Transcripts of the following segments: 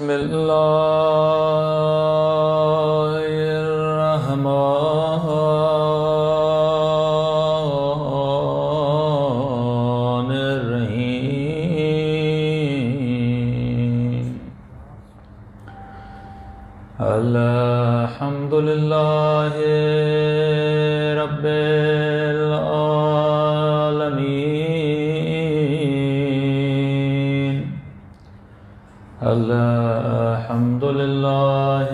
بسم اللہ الرحمن الرحیم الحمد للہ رب العالمین الحمد للہ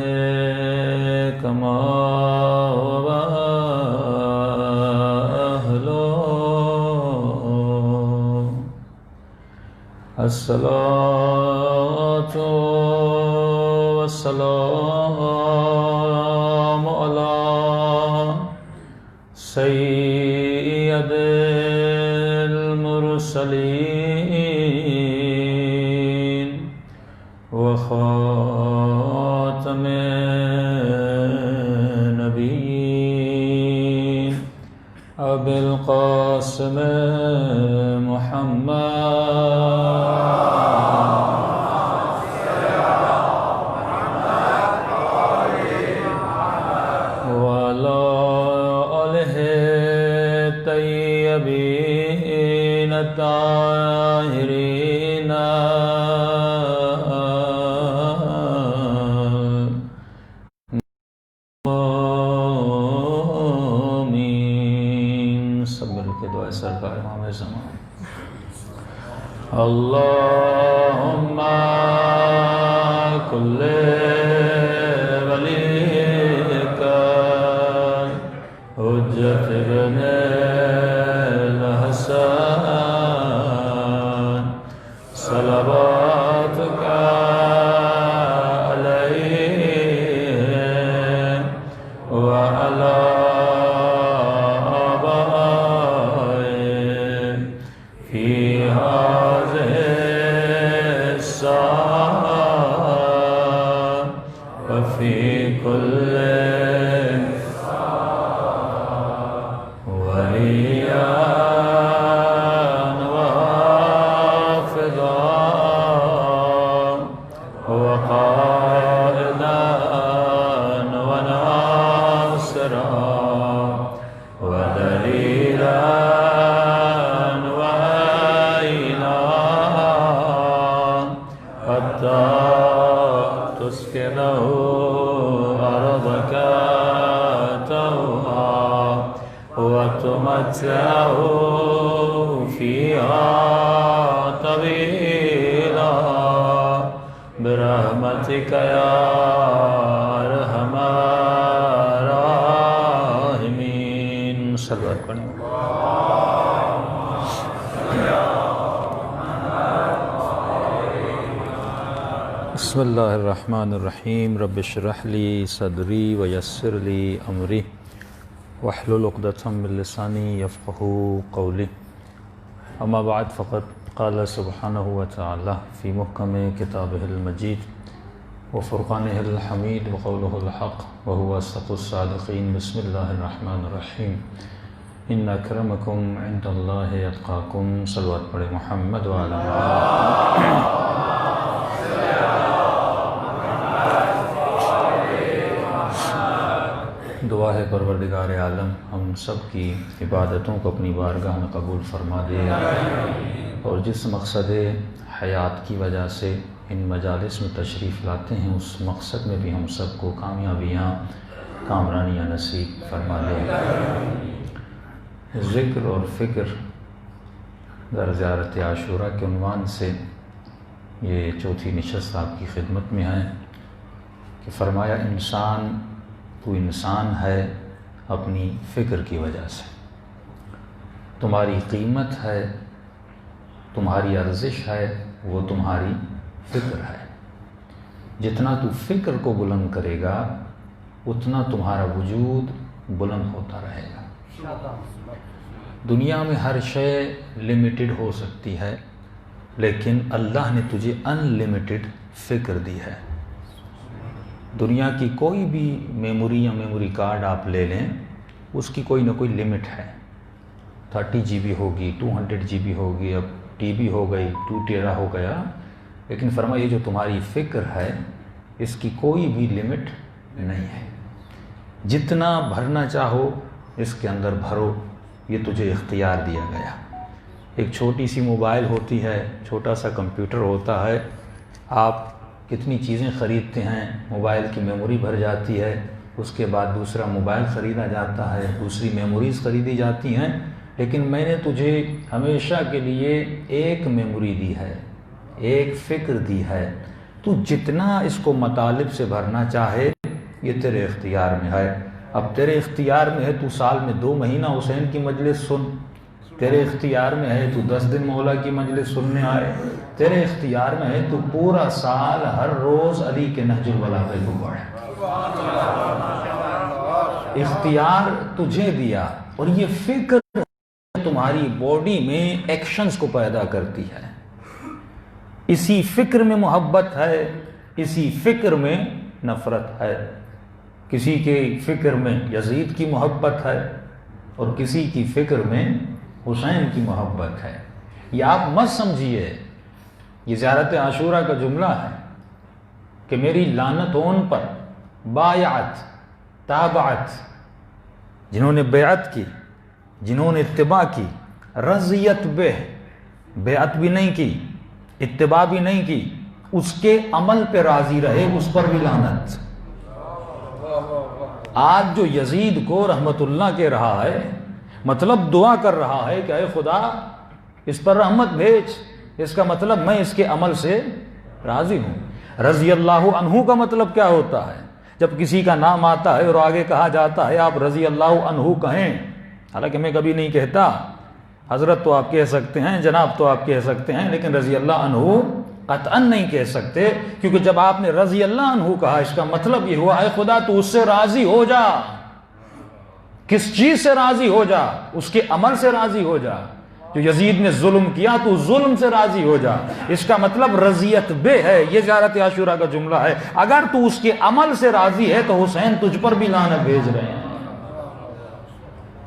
کما هو أهله الصلاة والسلام على سيد المرسلين وخاتم النبيين أبي القاسم وعلى آله الطيبين الطاهرين آمين. صبر کے دعائے سرکار امام زمان. اللهم كل وليك حجة ابن الحسن صلواتك عليه وعلى آبائه في هذه الساعة وفي كل وليا وحافظا وقائدا وناصرا ودليلا وعينا حتى تسكنه أرضك طوعا وتمتعه فيها طويلا برحمتك يا أرحم الراحمين. صلوات پڑھیں. بسم اللہ الرحمن الرحیم. رب اشرح لی صدری ویسر لی امری واحلل عقدۃ من لسانی یفقهوا قولی. اما بعد فقد قال سبحانہ وتعالی فی محکم کتابہ المجید وفرقانہ الحمید وقولہ الحق وهو اصدق الصادقین. بسم اللہ الرحمن الرحیم. ان اکرمکم عند اللہ اتقاکم. صلوات پڑھیں محمد وعلی محمد. دعا ہے پروردگار عالم ہم سب کی عبادتوں کو اپنی بارگاہ میں قبول فرما دے اور جس مقصد حیات کی وجہ سے ان مجالس میں تشریف لاتے ہیں اس مقصد میں بھی ہم سب کو کامیابیاں کامرانیاں نصیب فرما دے. ذکر اور فکر در زیارت عاشورہ کے عنوان سے یہ چوتھی نشست آپ کی خدمت میں ہے کہ فرمایا انسان تو انسان ہے اپنی فکر کی وجہ سے. تمہاری قیمت ہے، تمہاری ارزش ہے، وہ تمہاری فکر ہے. جتنا تو فکر کو بلند کرے گا اتنا تمہارا وجود بلند ہوتا رہے گا. دنیا میں ہر شے لمیٹڈ ہو سکتی ہے لیکن اللہ نے تجھے ان لمیٹڈ فکر دی ہے. دنیا کی کوئی بھی میموری یا میموری کارڈ آپ لے لیں اس کی کوئی نہ کوئی لمٹ ہے. 30 GB ہوگی، 200 GB ہوگی، اب TB ہو گئی، 2 TB ہو گیا. لیکن فرمایا یہ جو تمہاری فکر ہے اس کی کوئی بھی لمٹ نہیں ہے، جتنا بھرنا چاہو اس کے اندر بھرو، یہ تجھے اختیار دیا گیا۔ ایک چھوٹی سی موبائل ہوتی ہے، چھوٹا سا کمپیوٹر ہوتا ہے، آپ کتنی چیزیں خریدتے ہیں، موبائل کی میموری بھر جاتی ہے، اس کے بعد دوسرا موبائل خریدا جاتا ہے، دوسری میموریز خریدی جاتی ہیں، لیکن میں نے تجھے ہمیشہ کے لیے ایک میموری دی ہے، ایک فکر دی ہے، تو جتنا اس کو مطالب سے بھرنا چاہے یہ تیرے اختیار میں ہے۔ اب تیرے اختیار میں ہے تو سال میں 2 مہینہ حسین کی مجلس سن، تیرے اختیار میں ہے تو 10 دن مولا کی مجلس سننے آئے، تیرے اختیار میں ہے تو پورا سال ہر روز علی کے نہج البلاغہ کو پڑھے۔ اختیار تجھے دیا، اور یہ فکر تمہاری باڈی میں ایکشنز کو پیدا کرتی ہے، اسی فکر میں محبت ہے، اسی فکر میں نفرت ہے، کسی کے فکر میں یزید کی محبت ہے اور کسی کی فکر میں حسین کی محبت ہے۔ یہ آپ مت سمجھیے، یہ زیارت عاشورہ کا جملہ ہے کہ میری لعنت ان پر بایعت تابعت، جنہوں نے بیعت کی، جنہوں نے اتباع کی، رضیت بہ، بیعت بھی نہیں کی، اتباع بھی نہیں کی، اس کے عمل پہ راضی رہے، اس پر بھی لعنت۔ آج جو یزید کو رحمت اللہ کہہ رہا ہے، مطلب دعا کر رہا ہے کہ اے خدا اس پر رحمت بھیج، اس کا مطلب میں اس کے عمل سے راضی ہوں۔ رضی اللہ عنہ کا مطلب کیا ہوتا ہے؟ جب کسی کا نام آتا ہے اور آگے کہا جاتا ہے آپ رضی اللہ عنہ کہیں، حالانکہ میں کبھی نہیں کہتا، حضرت تو آپ کہہ سکتے ہیں، جناب تو آپ کہہ سکتے ہیں، لیکن رضی اللہ عنہ قطعاً نہیں کہہ سکتے، کیونکہ جب آپ نے رضی اللہ عنہ کہا اس کا مطلب یہ ہوا اے خدا تو اس سے راضی ہو جا۔ کس چیز سے راضی ہو جا؟ اس کے عمل سے راضی ہو جا۔ جو یزید نے ظلم کیا تو ظلم سے راضی ہو جا، اس کا مطلب رضیت بے ہے۔ یہ زیارت عاشورہ کا جملہ ہے، اگر تو اس کے عمل سے راضی ہے تو حسین تجھ پر بھی لعنت بھیج رہے ہیں۔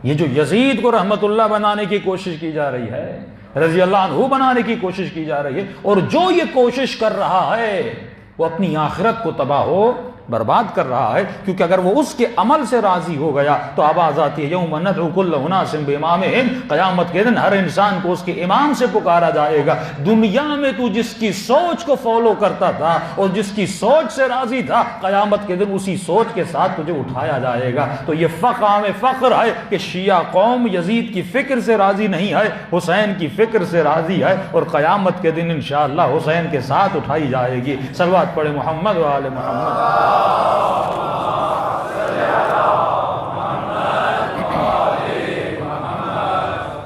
یہ جو یزید کو رحمت اللہ بنانے کی کوشش کی جا رہی ہے، رضی اللہ عنہ بنانے کی کوشش کی جا رہی ہے، اور جو یہ کوشش کر رہا ہے وہ اپنی آخرت کو تباہ و برباد کر رہا ہے، کیونکہ اگر وہ اس کے عمل سے راضی ہو گیا تو آواز آتی ہے یوم ندعو کل اناس بامامہم، قیامت کے دن ہر انسان کو اس کے امام سے پکارا جائے گا۔ دنیا میں تو جس کی سوچ کو فالو کرتا تھا اور جس کی سوچ سے راضی تھا، قیامت کے دن اسی سوچ کے ساتھ تجھے اٹھایا جائے گا۔ تو یہ فخر ہے کہ شیعہ قوم یزید کی فکر سے راضی نہیں ہے، حسین کی فکر سے راضی ہے، اور قیامت کے دن انشاءاللہ حسین کے ساتھ اٹھائی جائے گی۔ صلوات پڑھے محمد و آل محمد۔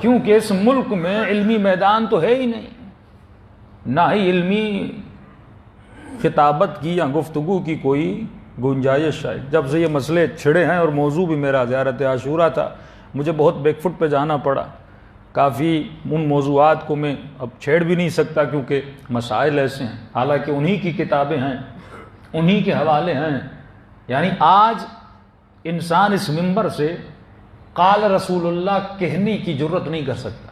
کیونکہ اس ملک میں علمی میدان تو ہے ہی نہیں، نہ ہی علمی خطابت کی یا گفتگو کی کوئی گنجائش ہے۔ جب سے یہ مسئلے چھڑے ہیں، اور موضوع بھی میرا زیارت عاشورہ تھا، مجھے بہت بیک فٹ پہ جانا پڑا، کافی ان موضوعات کو میں اب چھیڑ بھی نہیں سکتا کیونکہ مسائل ایسے ہیں، حالانکہ انہی کی کتابیں ہیں، انہی کے حوالے ہیں۔ یعنی آج انسان اس منبر سے قال رسول اللہ کہنے کی جرت نہیں کر سکتا۔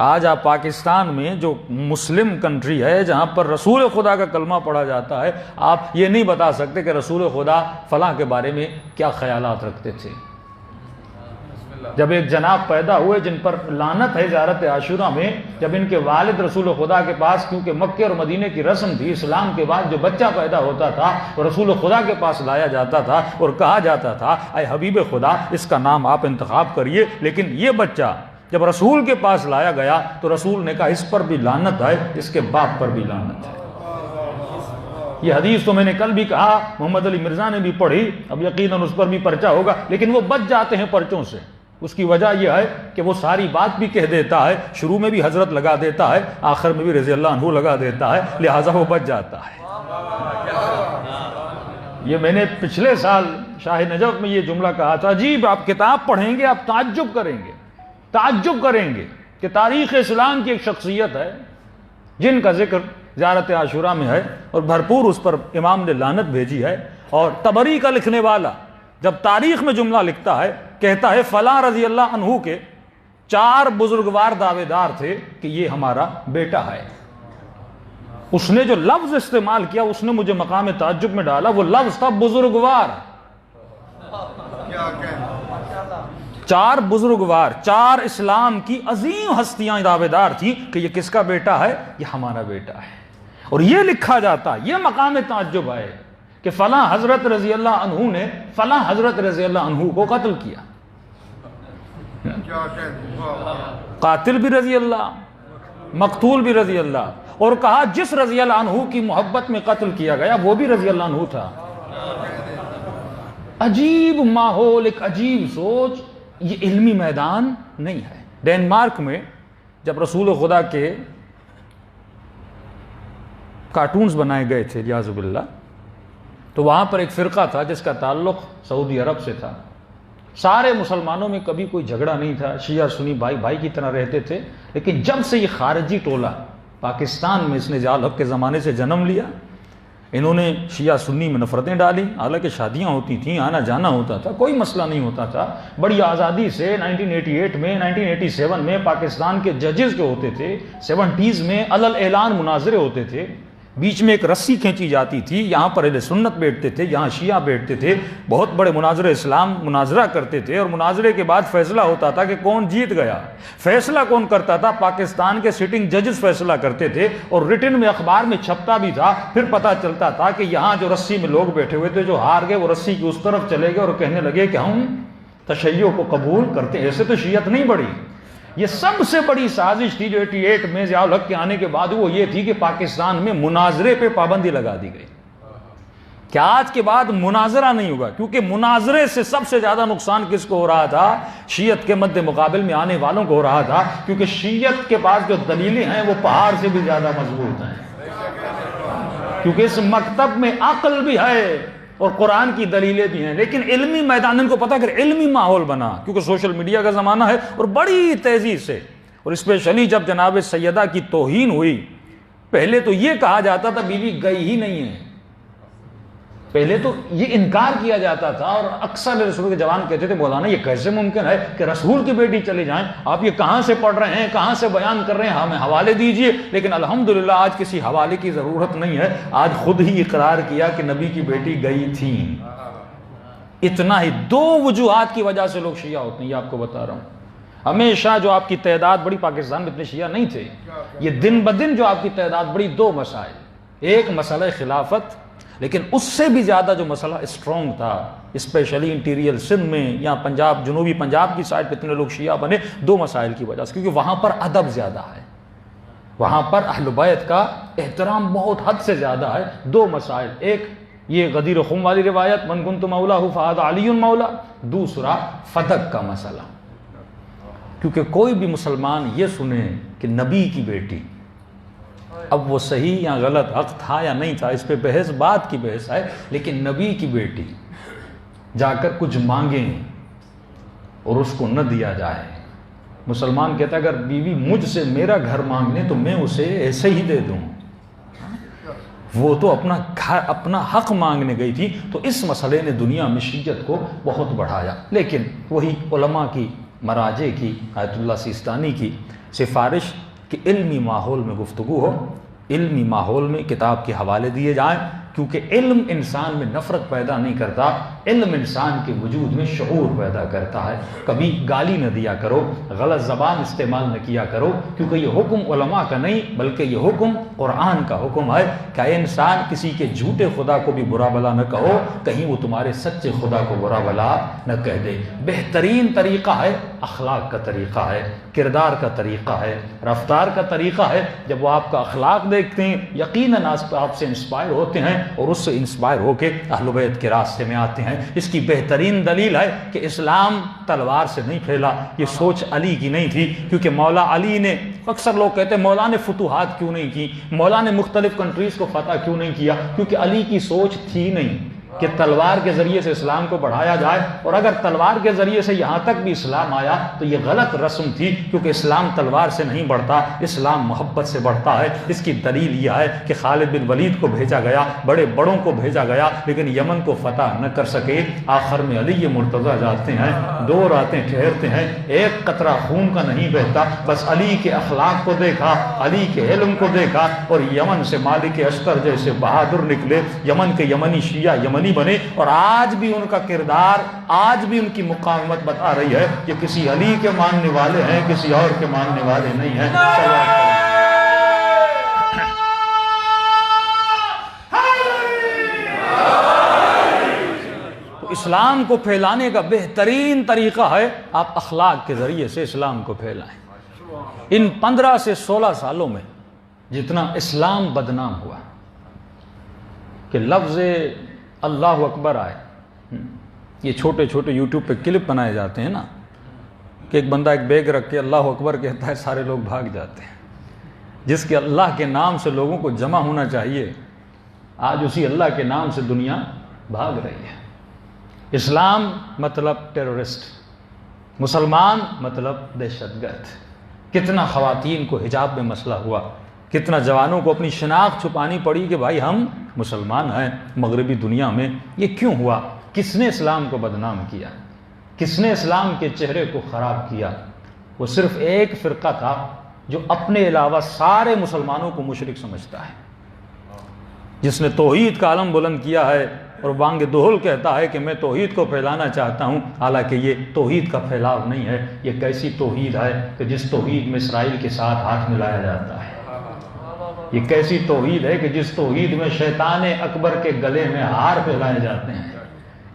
آج آپ پاکستان میں جو مسلم کنٹری ہے جہاں پر رسول خدا کا کلمہ پڑھا جاتا ہے، آپ یہ نہیں بتا سکتے کہ رسول خدا فلاں کے بارے میں کیا خیالات رکھتے تھے۔ جب ایک جناب پیدا ہوئے جن پر لعنت ہے زیارت عاشورہ میں، جب ان کے والد رسول خدا کے پاس، کیونکہ مکے اور مدینے کی رسم تھی، اسلام کے بعد جو بچہ پیدا ہوتا تھا وہ رسول خدا کے پاس لایا جاتا تھا اور کہا جاتا تھا اے حبیب خدا اس کا نام آپ انتخاب کریے، لیکن یہ بچہ جب رسول کے پاس لایا گیا تو رسول نے کہا اس پر بھی لعنت ہے، اس کے باپ پر بھی لعنت ہے۔ یہ حدیث تو میں نے کل بھی کہا، محمد علی مرزا نے بھی پڑھی، اب یقیناً اس پر بھی پرچہ ہوگا، لیکن وہ بچ جاتے ہیں پرچوں سے۔ اس کی وجہ یہ ہے کہ وہ ساری بات بھی کہہ دیتا ہے، شروع میں بھی حضرت لگا دیتا ہے، آخر میں بھی رضی اللہ عنہ لگا دیتا ہے، لہٰذا وہ بچ جاتا ہے۔ یہ میں نے پچھلے سال شاہ نجف میں یہ جملہ کہا تھا، عجیب، آپ کتاب پڑھیں گے آپ تعجب کریں گے، تعجب کریں گے کہ تاریخ اسلام کی ایک شخصیت ہے جن کا ذکر زیارت عاشورہ میں ہے اور بھرپور اس پر امام نے لعنت بھیجی ہے۔ اور طبری کا لکھنے والا جب تاریخ میں جملہ لکھتا ہے، کہتا ہے فلاں رضی اللہ عنہ کے 4 بزرگوار دعوے دار تھے کہ یہ ہمارا بیٹا ہے، اس نے جو لفظ استعمال کیا اس نے مجھے مقام تعجب میں ڈالا، وہ لفظ تھا بزرگوار۔ 4 بزرگوار، 4 اسلام کی عظیم ہستیاں دعویدار تھیں کہ یہ کس کا بیٹا ہے؟ یہ ہمارا بیٹا ہے۔ اور یہ لکھا جاتا، یہ مقام تعجب ہے کہ فلاں حضرت رضی اللہ عنہ نے فلاں حضرت رضی اللہ عنہ کو قتل کیا، قاتل بھی رضی اللہ، مقتول بھی رضی اللہ، اور کہا جس رضی اللہ عنہ کی محبت میں قتل کیا گیا وہ بھی رضی اللہ عنہ تھا۔ عجیب ماحول، ایک عجیب سوچ، یہ علمی میدان نہیں ہے۔ ڈینمارک میں جب رسول خدا کے کارٹونز بنائے گئے تھے لیاذ باللہ، تو وہاں پر ایک فرقہ تھا جس کا تعلق سعودی عرب سے تھا۔ سارے مسلمانوں میں کبھی کوئی جھگڑا نہیں تھا، شیعہ سنی بھائی بھائی کی طرح رہتے تھے، لیکن جب سے یہ خارجی ٹولہ پاکستان میں اس نے ضیاء الحق کے زمانے سے جنم لیا، انہوں نے شیعہ سنی میں نفرتیں ڈالی، حالانکہ شادیاں ہوتی تھیں، آنا جانا ہوتا تھا، کوئی مسئلہ نہیں ہوتا تھا، بڑی آزادی سے 1988 میں 1987 میں پاکستان کے ججز جو ہوتے تھے، 70s میں علل اعلان مناظرے ہوتے تھے، بیچ میں ایک رسی کھینچی جاتی تھی، یہاں پر اہل سنت بیٹھتے تھے، یہاں شیعہ بیٹھتے تھے، بہت بڑے مناظر اسلام مناظرہ کرتے تھے، اور مناظرے کے بعد فیصلہ ہوتا تھا کہ کون جیت گیا۔ فیصلہ کون کرتا تھا؟ پاکستان کے سٹنگ ججز فیصلہ کرتے تھے، اور ریٹن میں اخبار میں چھپتا بھی تھا۔ پھر پتہ چلتا تھا کہ یہاں جو رسی میں لوگ بیٹھے ہوئے تھے، جو ہار گئے وہ رسی کی اس طرف چلے گئے اور کہنے لگے کہ ہم تشیع کو قبول کرتے ہیں۔ ایسے تو شیعت نہیں بڑھی۔ یہ سب سے بڑی سازش تھی جو 88 میں ضیاء الحق کے آنے کے بعد وہ یہ تھی کہ پاکستان میں مناظرے پہ پابندی لگا دی گئی کہ آج کے بعد مناظرہ نہیں ہوگا، کیونکہ مناظرے سے سب سے زیادہ نقصان کس کو ہو رہا تھا؟ شیعت کے مد مقابل میں آنے والوں کو ہو رہا تھا، کیونکہ شیعت کے پاس جو دلیلیں ہیں وہ پہاڑ سے بھی زیادہ مضبوط ہیں، کیونکہ اس مکتب میں عقل بھی ہے اور قرآن کی دلیلیں بھی ہیں، لیکن علمی میدان ان کو پتہ کہ علمی ماحول بنا، کیونکہ سوشل میڈیا کا زمانہ ہے، اور بڑی تیزی سے، اور اسپیشلی جب جناب سیدہ کی توہین ہوئی، پہلے تو یہ کہا جاتا تھا بیوی گئی ہی نہیں ہے، پہلے تو یہ انکار کیا جاتا تھا، اور اکثر رسول کے جوان کہتے تھے مولانا یہ کیسے ممکن ہے کہ رسول کی بیٹی چلے جائیں، آپ یہ کہاں سے پڑھ رہے ہیں، کہاں سے بیان کر رہے ہیں، ہمیں حوالے دیجئے۔ لیکن الحمدللہ آج کسی حوالے کی ضرورت نہیں ہے، آج خود ہی اقرار کیا کہ نبی کی بیٹی گئی تھی۔ اتنا ہی 2 وجوہات کی وجہ سے لوگ شیعہ ہوتے ہیں، یہ آپ کو بتا رہا ہوں۔ ہمیشہ جو آپ کی تعداد بڑی، پاکستان میں اتنے شیعہ نہیں تھے، یہ دن بدن جو آپ کی تعداد بڑی، 2 مسائل، ایک مسئلہ خلافت، لیکن اس سے بھی زیادہ جو مسئلہ اسٹرانگ تھا اسپیشلی انٹیریل سندھ میں یا پنجاب، جنوبی پنجاب کی سائڈ پہ اتنے لوگ شیعہ بنے، 2 مسائل کی وجہ سے، کیونکہ وہاں پر ادب زیادہ ہے، وہاں پر اہل بیت کا احترام بہت حد سے زیادہ ہے۔ 2 مسائل، ایک یہ غدیر خم والی روایت من کنت مولا فہذا علی مولا، دوسرا فدق کا مسئلہ، کیونکہ کوئی بھی مسلمان یہ سنے کہ نبی کی بیٹی، اب وہ صحیح یا غلط، حق تھا یا نہیں تھا، اس پہ بحث بات کی بحث ہے، لیکن نبی کی بیٹی جا کر کچھ مانگیں اور اس کو نہ دیا جائے، مسلمان کہتا ہے اگر بیوی مجھ سے میرا گھر مانگ لے تو میں اسے ایسے ہی دے دوں، وہ تو اپنا حق مانگنے گئی تھی۔ تو اس مسئلے نے دنیا میں شیعت کو بہت بڑھایا، لیکن وہی علماء کی، مراجع کی، آیت اللہ سیستانی کی سفارش کہ علمی ماحول میں گفتگو ہو، علمی ماحول میں کتاب کے حوالے دیے جائیں، کیونکہ علم انسان میں نفرت پیدا نہیں کرتا، علم انسان کے وجود میں شعور پیدا کرتا ہے۔ کبھی گالی نہ دیا کرو، غلط زبان استعمال نہ کیا کرو، کیونکہ یہ حکم علماء کا نہیں بلکہ یہ حکم قرآن کا حکم ہے کہ اے انسان کسی کے جھوٹے خدا کو بھی برا بلا نہ کہو، کہیں وہ تمہارے سچے خدا کو برا بلا نہ کہہ دے۔ بہترین طریقہ ہے اخلاق کا طریقہ ہے، کردار کا طریقہ ہے، رفتار کا طریقہ ہے۔ جب وہ آپ کا اخلاق دیکھتے ہیں یقیناً آپ سے انسپائر ہوتے ہیں، اور اس سے انسپائر ہو کے اہل بیت کے راستے میں آتے ہیں۔ اس کی بہترین دلیل ہے کہ اسلام تلوار سے نہیں پھیلا، یہ سوچ علی کی نہیں تھی، کیونکہ مولا علی نے، اکثر لوگ کہتے ہیں مولا نے فتوحات کیوں نہیں کی، مولا نے مختلف کنٹریز کو فتح کیوں نہیں کیا، کیونکہ علی کی سوچ تھی نہیں۔ کہ تلوار کے ذریعے سے اسلام کو بڑھایا جائے، اور اگر تلوار کے ذریعے سے یہاں تک بھی اسلام آیا تو یہ غلط رسم تھی، کیونکہ اسلام تلوار سے نہیں بڑھتا، اسلام محبت سے بڑھتا ہے۔ اس کی دلیل یہ ہے کہ خالد بن ولید کو بھیجا گیا، بڑے بڑوں کو بھیجا گیا، لیکن یمن کو فتح نہ کر سکے۔ آخر میں علی مرتضیٰ جاتے ہیں، 2 راتیں ٹھہرتے ہیں، ایک قطرہ خون کا نہیں بہتا، بس علی کے اخلاق کو دیکھا، علی کے علم کو دیکھا، اور یمن سے مالک اشتر جیسے بہادر نکلے، یمن کے یمنی شیعہ یمنی بنے، اور آج بھی ان کا کردار، آج بھی ان کی مقاومت بتا رہی ہے کہ کسی علی کے ماننے والے ہیں، کسی اور کے ماننے والے نہیں ہیں۔ تو اسلام کو پھیلانے کا بہترین طریقہ ہے آپ اخلاق کے ذریعے سے اسلام کو پھیلائیں۔ ان 15 سے 16 سالوں میں جتنا اسلام بدنام ہوا کہ لفظ اللہ اکبر آئے، یہ چھوٹے چھوٹے یوٹیوب پہ کلپ بنائے جاتے ہیں نا، کہ ایک بندہ ایک بیگ رکھ کے اللہ اکبر کہتا ہے، سارے لوگ بھاگ جاتے ہیں۔ جس کے اللہ کے نام سے لوگوں کو جمع ہونا چاہیے، آج اسی اللہ کے نام سے دنیا بھاگ رہی ہے۔ اسلام مطلب ٹیرورسٹ، مسلمان مطلب دہشت گرد۔ کتنا خواتین کو حجاب میں مسئلہ ہوا، کتنا جوانوں کو اپنی شناخت چھپانی پڑی کہ بھائی ہم مسلمان ہیں مغربی دنیا میں۔ یہ کیوں ہوا؟ کس نے اسلام کو بدنام کیا؟ کس نے اسلام کے چہرے کو خراب کیا؟ وہ صرف ایک فرقہ تھا جو اپنے علاوہ سارے مسلمانوں کو مشرک سمجھتا ہے، جس نے توحید کا علم بلند کیا ہے اور بانگ دہل کہتا ہے کہ میں توحید کو پھیلانا چاہتا ہوں، حالانکہ یہ توحید کا پھیلاؤ نہیں ہے۔ یہ کیسی توحید ہے کہ جس توحید میں اسرائیل کے ساتھ ہاتھ ملایا جاتا ہے؟ یہ کیسی توحید ہے کہ جس توحید میں شیطان اکبر کے گلے میں ہار پھیلائے جاتے ہیں؟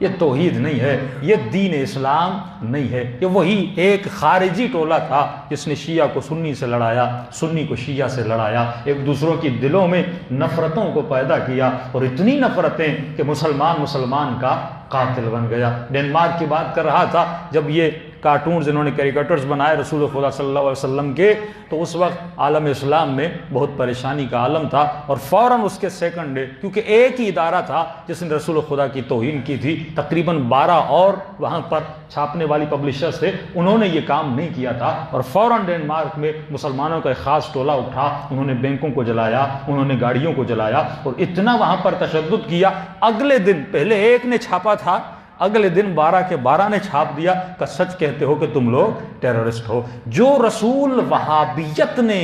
یہ توحید نہیں ہے، یہ دین اسلام نہیں ہے۔ یہ وہی ایک خارجی ٹولہ تھا جس نے شیعہ کو سنی سے لڑایا، سنی کو شیعہ سے لڑایا، ایک دوسروں کی دلوں میں نفرتوں کو پیدا کیا، اور اتنی نفرتیں کہ مسلمان کا قاتل بن گیا۔ ڈنمارک کی بات کر رہا تھا، جب یہ کارٹونز انہوں نے کیریکٹرز بنائے رسول خدا صلی اللہ علیہ وسلم کے، تو اس وقت عالم اسلام میں بہت پریشانی کا عالم تھا، اور فوراً اس کے سیکنڈ ڈے، کیونکہ ایک ہی ادارہ تھا جس نے رسول خدا کی توہین کی تھی، تقریباً 12 اور وہاں پر چھاپنے والی پبلشرز تھے، انہوں نے یہ کام نہیں کیا تھا، اور فوراً ڈنمارک میں مسلمانوں کا ایک خاص ٹولہ اٹھا، انہوں نے بینکوں کو جلایا، انہوں نے گاڑیوں کو جلایا، اور اتنا وہاں پر تشدد کیا۔ اگلے دن پہلے ایک نے چھاپا تھا، اگلے دن 12 کے 12 نے چھاپ دیا کہ سچ کہتے ہو کہ تم لوگ ٹیررسٹ ہو۔ جو رسول وہابیت نے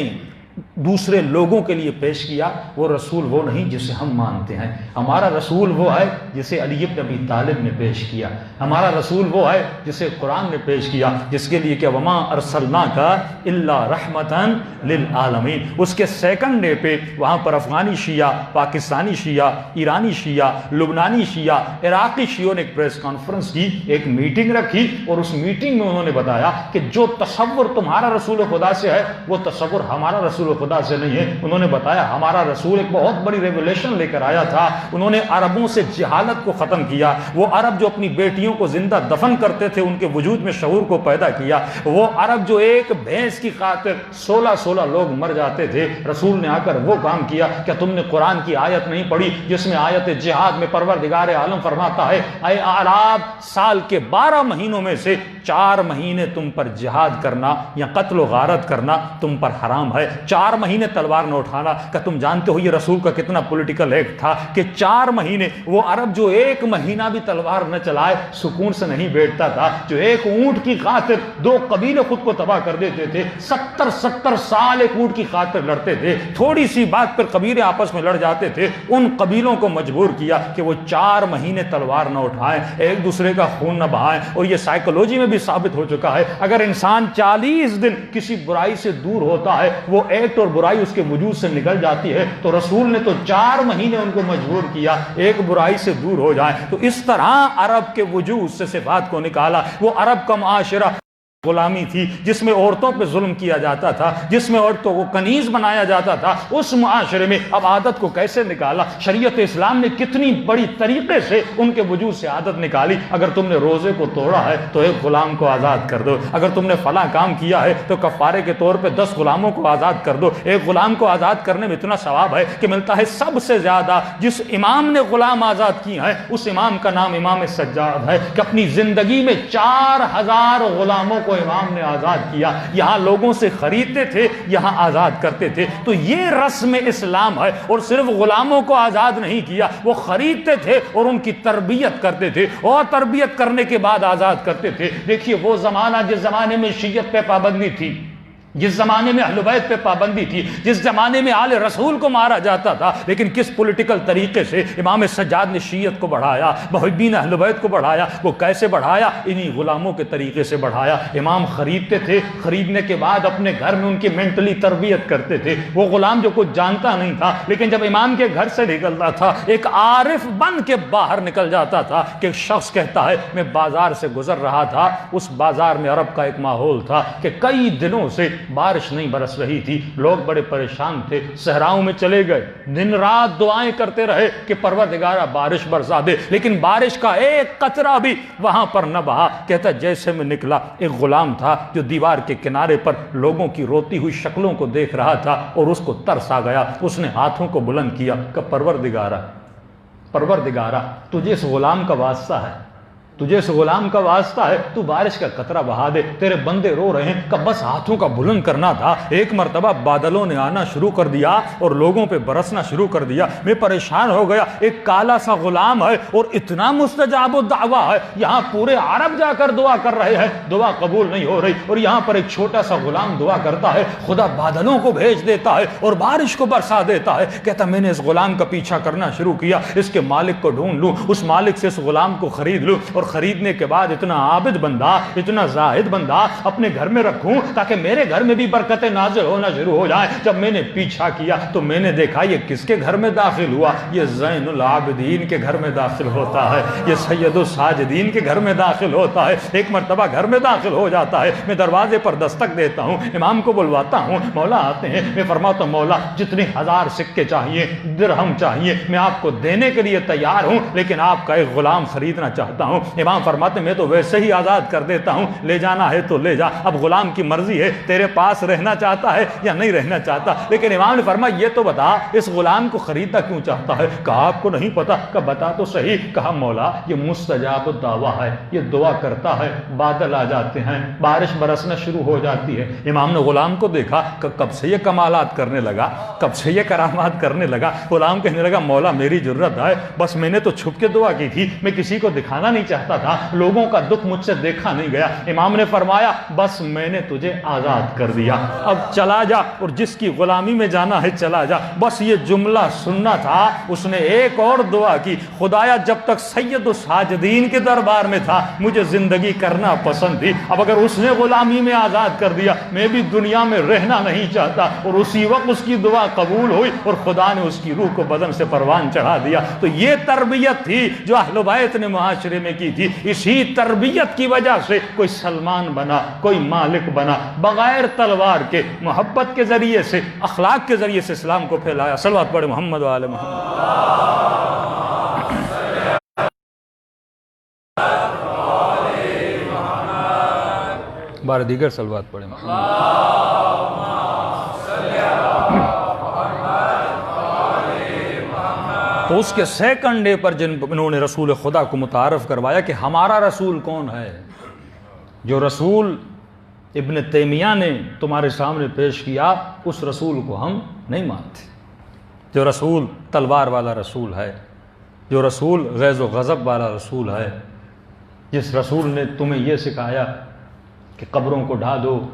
دوسرے لوگوں کے لیے پیش کیا، وہ رسول وہ نہیں جسے ہم مانتے ہیں۔ ہمارا رسول وہ ہے جسے علی بن ابی طالب نے پیش کیا، ہمارا رسول وہ ہے جسے قرآن نے پیش کیا، جس کے لیے کہ وما ارسلناک الا رحمتا للعالمین۔ اس کے سیکنڈ ڈے پہ وہاں پر افغانی شیعہ، پاکستانی شیعہ، ایرانی شیعہ، لبنانی شیعہ، عراقی شیعوں نے ایک پریس کانفرنس کی، ایک میٹنگ رکھی، اور اس میٹنگ میں انہوں نے بتایا کہ جو تصور تمہارا رسول خدا سے ہے وہ تصور ہمارا رسول خدا سے نہیں ہے۔ انہوں نے بتایا ہمارا رسول ایک بہت بڑی ریولیشن لے کر آیا تھا، انہوں نے عربوں سے جہالت کو ختم کیا، وہ عرب جو اپنی بیٹیوں کو زندہ دفن کرتے تھے ان کے وجود میں شعور کو پیدا کیا، وہ عرب جو ایک بھینس کی خاطر 16 لوگ مر جاتے تھے، رسول نے آ کر وہ کام کیا۔ کیا تم نے قرآن کی آیت نہیں پڑھی جس میں آیت جہاد میں پروردگار عالم فرماتا ہے اے اعراب، سال کے 12 مہینوں میں سے 4 مہینے تم پر جہاد کرنا یا قتل و غارت کرنا تم پر حرام ہے، 4 مہینے تلوار نہ اٹھانا۔ کہ تم جانتے ہو یہ رسول کا کتنا پولیٹیکل ایکٹ تھا کہ 4 مہینے وہ عرب جو 1 مہینہ بھی تلوار نہ چلائے سکون سے نہیں بیٹھتا تھا، جو ایک اونٹ کی خاطر 2 قبیلے خود کو تباہ کر دیتے تھے، 70 سال ایک اونٹ کی خاطر لڑتے تھے، تھوڑی سی بات پر قبیلے آپس میں لڑ جاتے تھے، ان قبیلوں کو مجبور کیا کہ وہ 4 مہینے تلوار نہ اٹھائیں، ایک دوسرے کا خون نہ بہائیں۔ اور یہ سائیکولوجی میں بھی ثابت ہو چکا ہے، اگر انسان 40 دن کسی برائی سے دور ہوتا ہے، وہ ایکٹ اور برائی اس کے وجود سے نکل جاتی ہے۔ تو رسول نے تو 4 مہینے ان کو مجبور کیا ایک برائی سے دور ہو جائیں۔ تو اس طرح عرب کے وجود سے صفات کو نکالا۔ وہ عرب کا معاشرہ غلامی تھی جس میں عورتوں پہ ظلم کیا جاتا تھا، جس میں عورتوں کو کنیز بنایا جاتا تھا، اس معاشرے میں اب عادت کو کیسے نکالا؟ شریعت اسلام نے کتنی بڑی طریقے سے ان کے وجود سے عادت نکالی۔ اگر تم نے روزے کو توڑا ہے تو ایک غلام کو آزاد کر دو، اگر تم نے فلاں کام کیا ہے تو کفارے کے طور پہ 10 غلاموں کو آزاد کر دو۔ ایک غلام کو آزاد کرنے میں اتنا ثواب ہے کہ ملتا ہے سب سے زیادہ جس امام نے غلام آزاد کیے ہیں اس امام کا نام امام سجاد ہے کہ اپنی زندگی میں 4000 غلاموں کو امام نے آزاد کیا۔ یہاں لوگوں سے خریدتے تھے، یہاں آزاد کرتے تھے۔ تو یہ رسم اسلام ہے۔ اور صرف غلاموں کو آزاد نہیں کیا، وہ خریدتے تھے اور ان کی تربیت کرتے تھے اور تربیت کرنے کے بعد آزاد کرتے تھے۔ دیکھیے وہ زمانہ جس زمانے میں شیعت پہ پابندی تھی، جس زمانے میں اہل بیت پہ پابندی تھی، جس زمانے میں آل رسول کو مارا جاتا تھا، لیکن کس پولیٹیکل طریقے سے امام سجاد نے شیعت کو بڑھایا، محبین اہل بیت کو بڑھایا؟ وہ کیسے بڑھایا؟ انہی غلاموں کے طریقے سے بڑھایا۔ امام خریدتے تھے، خریدنے کے بعد اپنے گھر میں ان کی مینٹلی تربیت کرتے تھے۔ وہ غلام جو کچھ جانتا نہیں تھا، لیکن جب امام کے گھر سے نکلتا تھا ایک عارف بن کے باہر نکل جاتا تھا کہ ایک شخص کہتا ہے میں بازار سے گزر رہا تھا، اس بازار میں عرب کا ایک ماحول تھا کہ کئی دنوں سے بارش نہیں برس رہی تھی، لوگ بڑے پریشان تھے، صحراؤں میں چلے گئے، دن رات دعائیں کرتے رہے کہ پروردگارہ بارش برسا دے، لیکن بارش کا ایک قطرہ بھی وہاں پر نہ بہا۔ کہتا جیسے میں نکلا ایک غلام تھا جو دیوار کے کنارے پر لوگوں کی روتی ہوئی شکلوں کو دیکھ رہا تھا اور اس کو ترس آ گیا۔ اس نے ہاتھوں کو بلند کیا کہ پروردگارہ تجھے اس غلام کا واسطہ ہے، تجھے اس غلام کا واسطہ ہے، تو بارش کا قطرہ بہا دے، تیرے بندے رو رہے ہیں۔ کہ بس ہاتھوں کا بلند کرنا تھا۔ ایک مرتبہ بادلوں نے آنا شروع کر دیا اور لوگوں پہ برسنا شروع کر دیا۔ میں پریشان ہو گیا، ایک کالا سا غلام ہے اور اتنا مستجاب الدعویٰ ہے، یہاں پورے عرب جا کر دعا کر رہے ہیں، دعا قبول نہیں ہو رہی، اور یہاں پر ایک چھوٹا سا غلام دعا کرتا ہے، خدا بادلوں کو بھیج دیتا ہے اور بارش کو برسا دیتا ہے۔ کہتا میں نے اس غلام کا پیچھا کرنا شروع کیا، اس کے مالک کو ڈھونڈ لوں، اس مالک سے اس غلام کو خرید لوں، اور خریدنے کے بعد اتنا عابد بندہ، اتنا زاہد بندہ اپنے گھر میں رکھوں تاکہ میرے گھر میں بھی برکتیں نازل ہونا شروع ہو جائیں۔ جب میں نے پیچھا کیا تو میں نے دیکھا یہ کس کے گھر میں داخل ہوا؟ یہ زین العابدین کے گھر میں داخل ہوتا ہے، یہ سید الساجدین کے گھر میں داخل ہوتا ہے۔ ایک مرتبہ گھر میں داخل ہو جاتا ہے، میں دروازے پر دستک دیتا ہوں، امام کو بلواتا ہوں، مولا آتے ہیں، میں فرماتا ہوں مولا جتنے 1000 سکے چاہیے، درہم چاہیے، میں آپ کو دینے کے لیے تیار ہوں، لیکن آپ کا ایک غلام خریدنا چاہتا ہوں۔ امام فرماتے میں تو ویسے ہی آزاد کر دیتا ہوں، لے جانا ہے تو لے جا، اب غلام کی مرضی ہے تیرے پاس رہنا چاہتا ہے یا نہیں رہنا چاہتا۔ لیکن امام نے فرمایا یہ تو بتا اس غلام کو خریدنا کیوں چاہتا ہے؟ کہا آپ کو نہیں پتا؟ کہ بتا تو صحیح۔ کہا مولا یہ مستجاب الدعویٰ ہے، یہ دعا کرتا ہے، بادل آ جاتے ہیں، بارش برسنا شروع ہو جاتی ہے۔ امام نے غلام کو دیکھا کہ کب سے یہ کمالات کرنے لگا، کب سے یہ کرامات کرنے لگا۔ غلام کہنے لگا مولا میری جرت ہے، بس میں نے تو چھپ کے دعا کی تھی، میں کسی کو دکھانا نہیں چاہتا تھا، لوگوں کا دکھ مجھ سے دیکھا نہیں گیا۔ امام نے فرمایا بس میں نے تجھے آزاد کر دیا، اب چلا جا اور جس کی غلامی میں جانا ہے چلا جا۔ بس یہ جملہ سننا تھا۔ اس نے ایک اور دعا کی، خدایا جب تک سید الساجدین کے دربار میں تھا مجھے زندگی کرنا پسند تھی، اب اگر اس نے غلامی میں آزاد کر دیا میں بھی دنیا میں رہنا نہیں چاہتا۔ اور اسی وقت اس کی دعا قبول ہوئی اور خدا نے اس کی روح کو بدن سے پروان چڑھا دیا۔ تو یہ تربیت تھی جو اہل بیت نے معاشرے میں کی تھی۔ اسی تربیت کی وجہ سے کوئی سلمان بنا، کوئی مالک بنا، بغیر تلوار کے، محبت کے ذریعے سے، اخلاق کے ذریعے سے اسلام کو پھیلایا۔ صلوات پڑھے محمد و آل محمد۔ بار دیگر صلوات پڑھے محمد۔ تو اس کے سیکنڈ ڈے پر جنہوں نے رسول خدا کو متعارف کروایا کہ ہمارا رسول کون ہے، جو رسول ابن تیمیہ نے تمہارے سامنے پیش کیا اس رسول کو ہم نہیں مانتے، جو رسول تلوار والا رسول ہے، جو رسول غیظ و غضب والا رسول ہے، جس رسول نے تمہیں یہ سکھایا کہ قبروں کو ڈھا دو،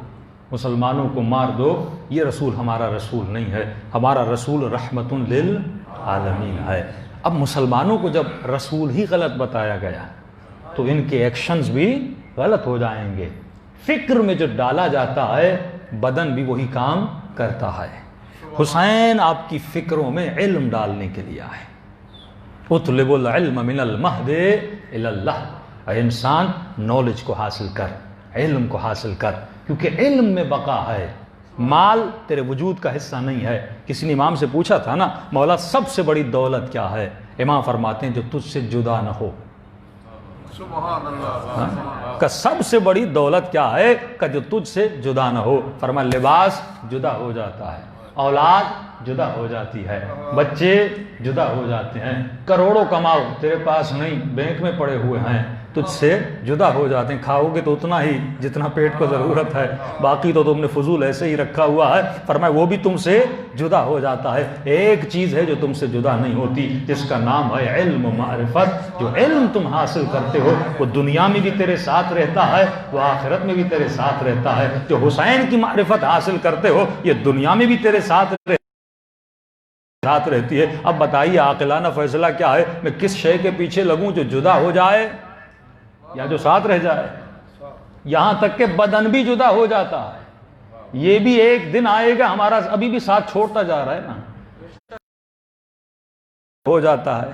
مسلمانوں کو مار دو، یہ رسول ہمارا رسول نہیں ہے۔ ہمارا رسول رحمت للعالمین ہے۔ اب مسلمانوں کو جب رسول ہی غلط بتایا گیا تو ان کے ایکشنز بھی غلط ہو جائیں گے۔ فکر میں جو ڈالا جاتا ہے بدن بھی وہی کام کرتا ہے۔ حسین آپ کی فکروں میں علم ڈالنے کے لیے آئے۔ اطلب العلم من المہد الی اللہ، اے انسان نالج کو حاصل کر، علم کو حاصل کر، کیونکہ علم میں بقا ہے، مال تیرے وجود کا حصہ نہیں ہے۔ کسی نے امام سے پوچھا تھا نا مولا سب سے بڑی دولت کیا ہے؟ امام فرماتے ہیں جو تجھ سے جدا نہ ہو۔ سبحان اللہ۔ کہ سب سے بڑی دولت کیا ہے کہ جو تجھ سے جدا نہ ہو۔ فرمایا لباس جدا ہو جاتا ہے، اولاد جدا ہو جاتی ہے، بچے جدا ہو جاتے ہیں، کروڑوں کماؤ تیرے پاس نہیں، بینک میں پڑے ہوئے ہیں، تجھ سے جدا ہو جاتے ہیں۔ کھاؤ گے تو اتنا ہی جتنا پیٹ کو ضرورت ہے، باقی تو تم نے فضول ایسے ہی رکھا ہوا ہے۔ فرمایا وہ بھی تم سے جدا ہو جاتا ہے۔ ایک چیز ہے جو تم سے جدا نہیں ہوتی، جس کا نام ہے علم و معرفت۔ جو علم تم حاصل کرتے ہو وہ دنیا میں بھی تیرے ساتھ رہتا ہے، وہ آخرت میں بھی تیرے ساتھ رہتا ہے۔ جو حسین کی معرفت حاصل کرتے ہو یہ دنیا میں بھی تیرے ساتھ رہتی ہے۔ اب بتائیے عاقلانہ فیصلہ کیا ہے؟ میں کس شے کے پیچھے لگوں جو جدا ہو جائے یا جو ساتھ رہ جائے؟ یہاں تک کہ بدن بھی جدا ہو جاتا ہے، یہ بھی ایک دن آئے گا ہمارا ابھی بھی ساتھ چھوڑتا جا رہا ہے نا، ہو جاتا ہے،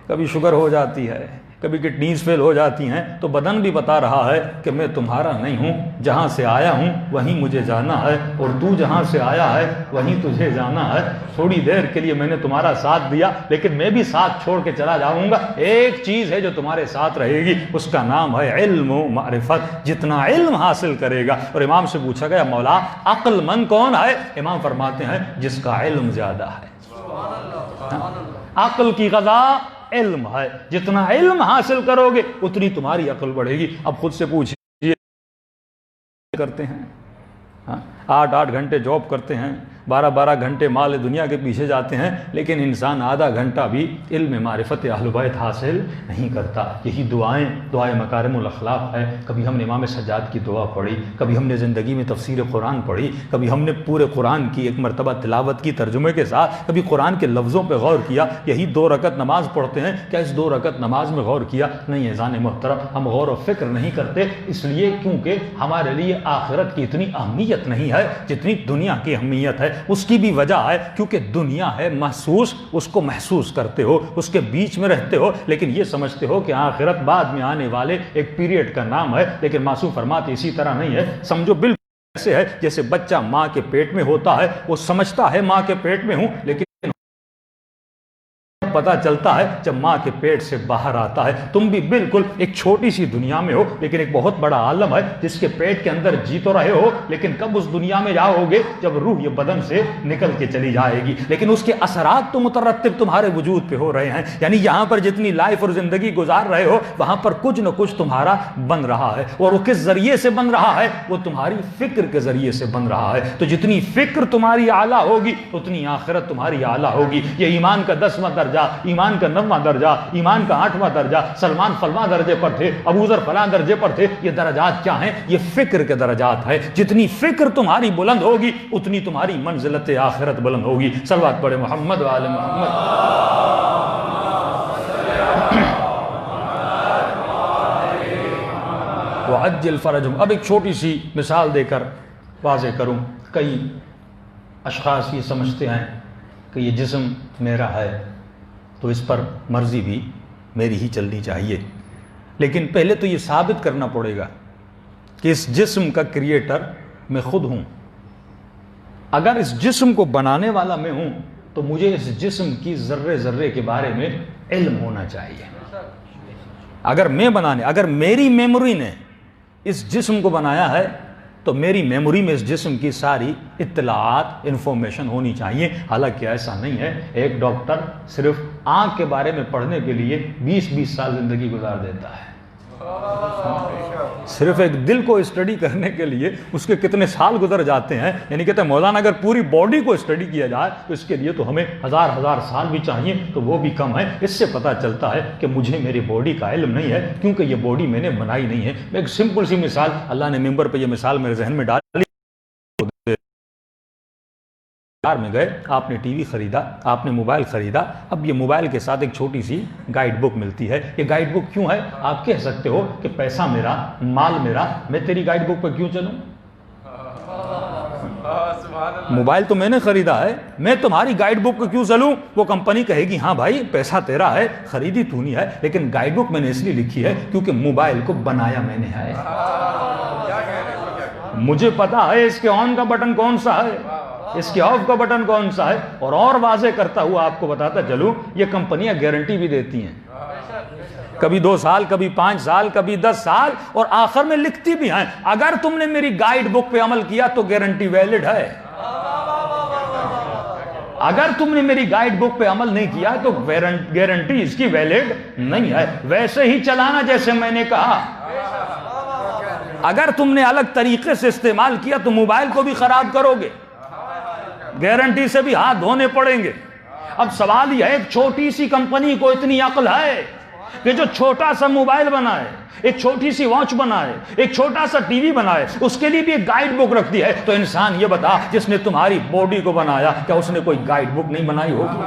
کبھی شوگر ہو جاتی ہے، کبھی کڈنیز فیل ہو جاتی ہیں، تو بدن بھی بتا رہا ہے کہ میں تمہارا نہیں ہوں، جہاں سے آیا ہوں وہیں مجھے جانا ہے، اور تو جہاں سے آیا ہے وہیں تجھے جانا ہے۔ تھوڑی دیر کے لیے میں نے تمہارا ساتھ دیا لیکن میں بھی ساتھ چھوڑ کے چلا جاؤں گا۔ ایک چیز ہے جو تمہارے ساتھ رہے گی، اس کا نام ہے علم و معرفت۔ جتنا علم حاصل کرے گا، اور امام سے پوچھا گیا مولا عقل مند کون ہے؟ امام فرماتے ہیں جس کا علم زیادہ ہے۔ عقل کی غذا علم ہے، جتنا علم حاصل کرو گے اتنی تمہاری عقل بڑھے گی۔ اب خود سے پوچھئے کرتے ہیں 8 گھنٹے جاب کرتے ہیں، 12 گھنٹے مال دنیا کے پیچھے جاتے ہیں، لیکن انسان آدھا گھنٹہ بھی علم معرفت اہل بیت حاصل نہیں کرتا۔ یہی دعائیں مکارم الاخلاق ہے۔ کبھی ہم نے امام سجاد کی دعا پڑھی، کبھی ہم نے زندگی میں تفسیر قرآن پڑھی، کبھی ہم نے پورے قرآن کی ایک مرتبہ تلاوت کی ترجمے کے ساتھ، کبھی قرآن کے لفظوں پہ غور کیا۔ یہی 2 رکعت نماز پڑھتے ہیں، کیا اس 2 رکعت نماز میں غور کیا؟ نہیں اذان محترم، ہم غور و فکر نہیں کرتے، اس لیے کیونکہ ہمارے لیے آخرت کی اتنی اہمیت نہیں ہے جتنی دنیا کی اہمیت ہے۔ اس کی بھی وجہ ہے کیونکہ دنیا ہے محسوس، اس کو محسوس کرتے ہو، اس کے بیچ میں رہتے ہو، لیکن یہ سمجھتے ہو کہ آخرت بعد میں آنے والے ایک پیریڈ کا نام ہے۔ لیکن معصوم فرماتے اسی طرح نہیں ہے، سمجھو بالکل ایسے ہے جیسے بچہ ماں کے پیٹ میں ہوتا ہے، وہ سمجھتا ہے ماں کے پیٹ میں ہوں، لیکن پتا چلتا ہے جب ماں کے پیٹ سے باہر آتا ہے۔ تم بھی بالکل ایک چھوٹی سی دنیا میں ہو، لیکن ایک بہت بڑا عالم ہے جس کے پیٹ کے اندر جی تو رہے ہو، لیکن کب اس دنیا میں جاؤ گے جب روح یہ بدن سے نکل کے چلی جائے گی، لیکن اس کے اثرات تو مترتب تمہارے وجود پہ ہو رہے ہیں۔ یعنی یہاں پر جتنی لائف اور زندگی گزار رہے ہو وہاں پر کچھ نہ کچھ تمہارا بن رہا ہے، اور وہ کس ذریعے سے بن رہا ہے؟ وہ تمہاری فکر کے ذریعے سے بن رہا ہے۔ تو جتنی فکر تمہاری اعلیٰ ہوگی اتنی آخرت تمہاری اعلیٰ ہوگی۔ یہ ایمان کا 10واں درجہ، ایمان کا 9واں درجہ، ایمان کا 8واں درجہ، سلمان فلاں درجے پر تھے، ابو ذر فلاں درجے پر تھے۔ یہ درجات کیا ہیں؟ یہ فکر کے درجات ہیں۔ جتنی فکر تمہاری بلند ہوگی اتنی تمہاری منزلت آخرت بلند ہوگی۔ صلوات پڑھے محمد و آل محمد۔ وعجل فرجہم۔ اب ایک چھوٹی سی مثال دے کر واضح کروں۔ کئی اشخاص یہ سمجھتے ہیں کہ یہ جسم میرا ہے تو اس پر مرضی بھی میری ہی چلنی چاہیے، لیکن پہلے تو یہ ثابت کرنا پڑے گا کہ اس جسم کا کریٹر میں خود ہوں۔ اگر اس جسم کو بنانے والا میں ہوں تو مجھے اس جسم کی ذرے ذرے کے بارے میں علم ہونا چاہیے۔ اگر میری میموری نے اس جسم کو بنایا ہے تو میری میموری میں اس جسم کی ساری اطلاعات انفارمیشن ہونی چاہیے۔ حالانکہ ایسا نہیں ہے۔ ایک ڈاکٹر صرف آنکھ کے بارے میں پڑھنے کے لیے 20 سال زندگی گزار دیتا ہے۔ صرف ایک دل کو اسٹڈی کرنے کے لیے اس کے کتنے سال گزر جاتے ہیں۔ یعنی کہتے ہیں مولانا اگر پوری باڈی کو اسٹڈی کیا جائے تو اس کے لیے تو ہمیں ہزار سال بھی چاہیے، تو وہ بھی کم ہے۔ اس سے پتہ چلتا ہے کہ مجھے میری باڈی کا علم نہیں ہے، کیونکہ یہ باڈی میں نے بنائی نہیں ہے۔ ایک سمپل سی مثال، اللہ نے ممبر پہ یہ مثال میرے ذہن میں ڈالی۔ میں گئے، آپ نے ٹی وی خریدا، آپ نے موبائل خریدا، اب یہ موبائل کے ساتھ ایک چھوٹی سی گائیڈ بک ملتی ہے۔ یہ گائیڈ بک کیوں ہے؟ آپ کہہ سکتے ہو کہ پیسہ میرا، مال میرا، میں تیری گائیڈ بک پہ کیوں چلوں؟ موبائل تو میں نے خریدا ہے، میں تمہاری گائیڈ بک پہ کیوں چلوں؟ وہ کمپنی کہے گی ہاں بھائی پیسہ تیرا ہے، خریدی تو نہیں ہے، لیکن گائیڈ بک میں نے اس لیے لکھی ہے کیونکہ موبائل کو بنایا میں نے ہے۔ مجھے پتا ہے اس کے آن کا بٹن کون سا ہے، اس کے آف کا بٹن کون سا ہے، اور واضح کرتا ہوا آپ کو بتاتا چلوں یہ کمپنیاں گارنٹی بھی دیتی ہیں، کبھی 2 سال، کبھی 5 سال، کبھی 10 سال، اور آخر میں لکھتی بھی ہیں اگر تم نے میری گائیڈ بک پہ عمل کیا تو گارنٹی ویلڈ ہے، اگر تم نے میری گائیڈ بک پہ عمل نہیں کیا تو گارنٹی اس کی ویلڈ نہیں ہے۔ ویسے ہی چلانا جیسے میں نے کہا، اگر تم نے الگ طریقے سے استعمال کیا تو موبائل کو بھی خراب کرو گے، گارنٹی سے بھی ہاتھ دھونے پڑیں گے۔ اب سوال یہ ہے، ایک چھوٹی سی کمپنی کو اتنی عقل ہے کہ جو چھوٹا سا موبائل بنائے، ایک چھوٹی سی واچ بنائے، ایک چھوٹا سا ٹی وی بنائے، اس کے لیے بھی ایک گائیڈ بک رکھتی ہے، تو انسان یہ بتا جس نے تمہاری باڈی کو بنایا کیا اس نے کوئی گائیڈ بک نہیں بنائی ہوگی؟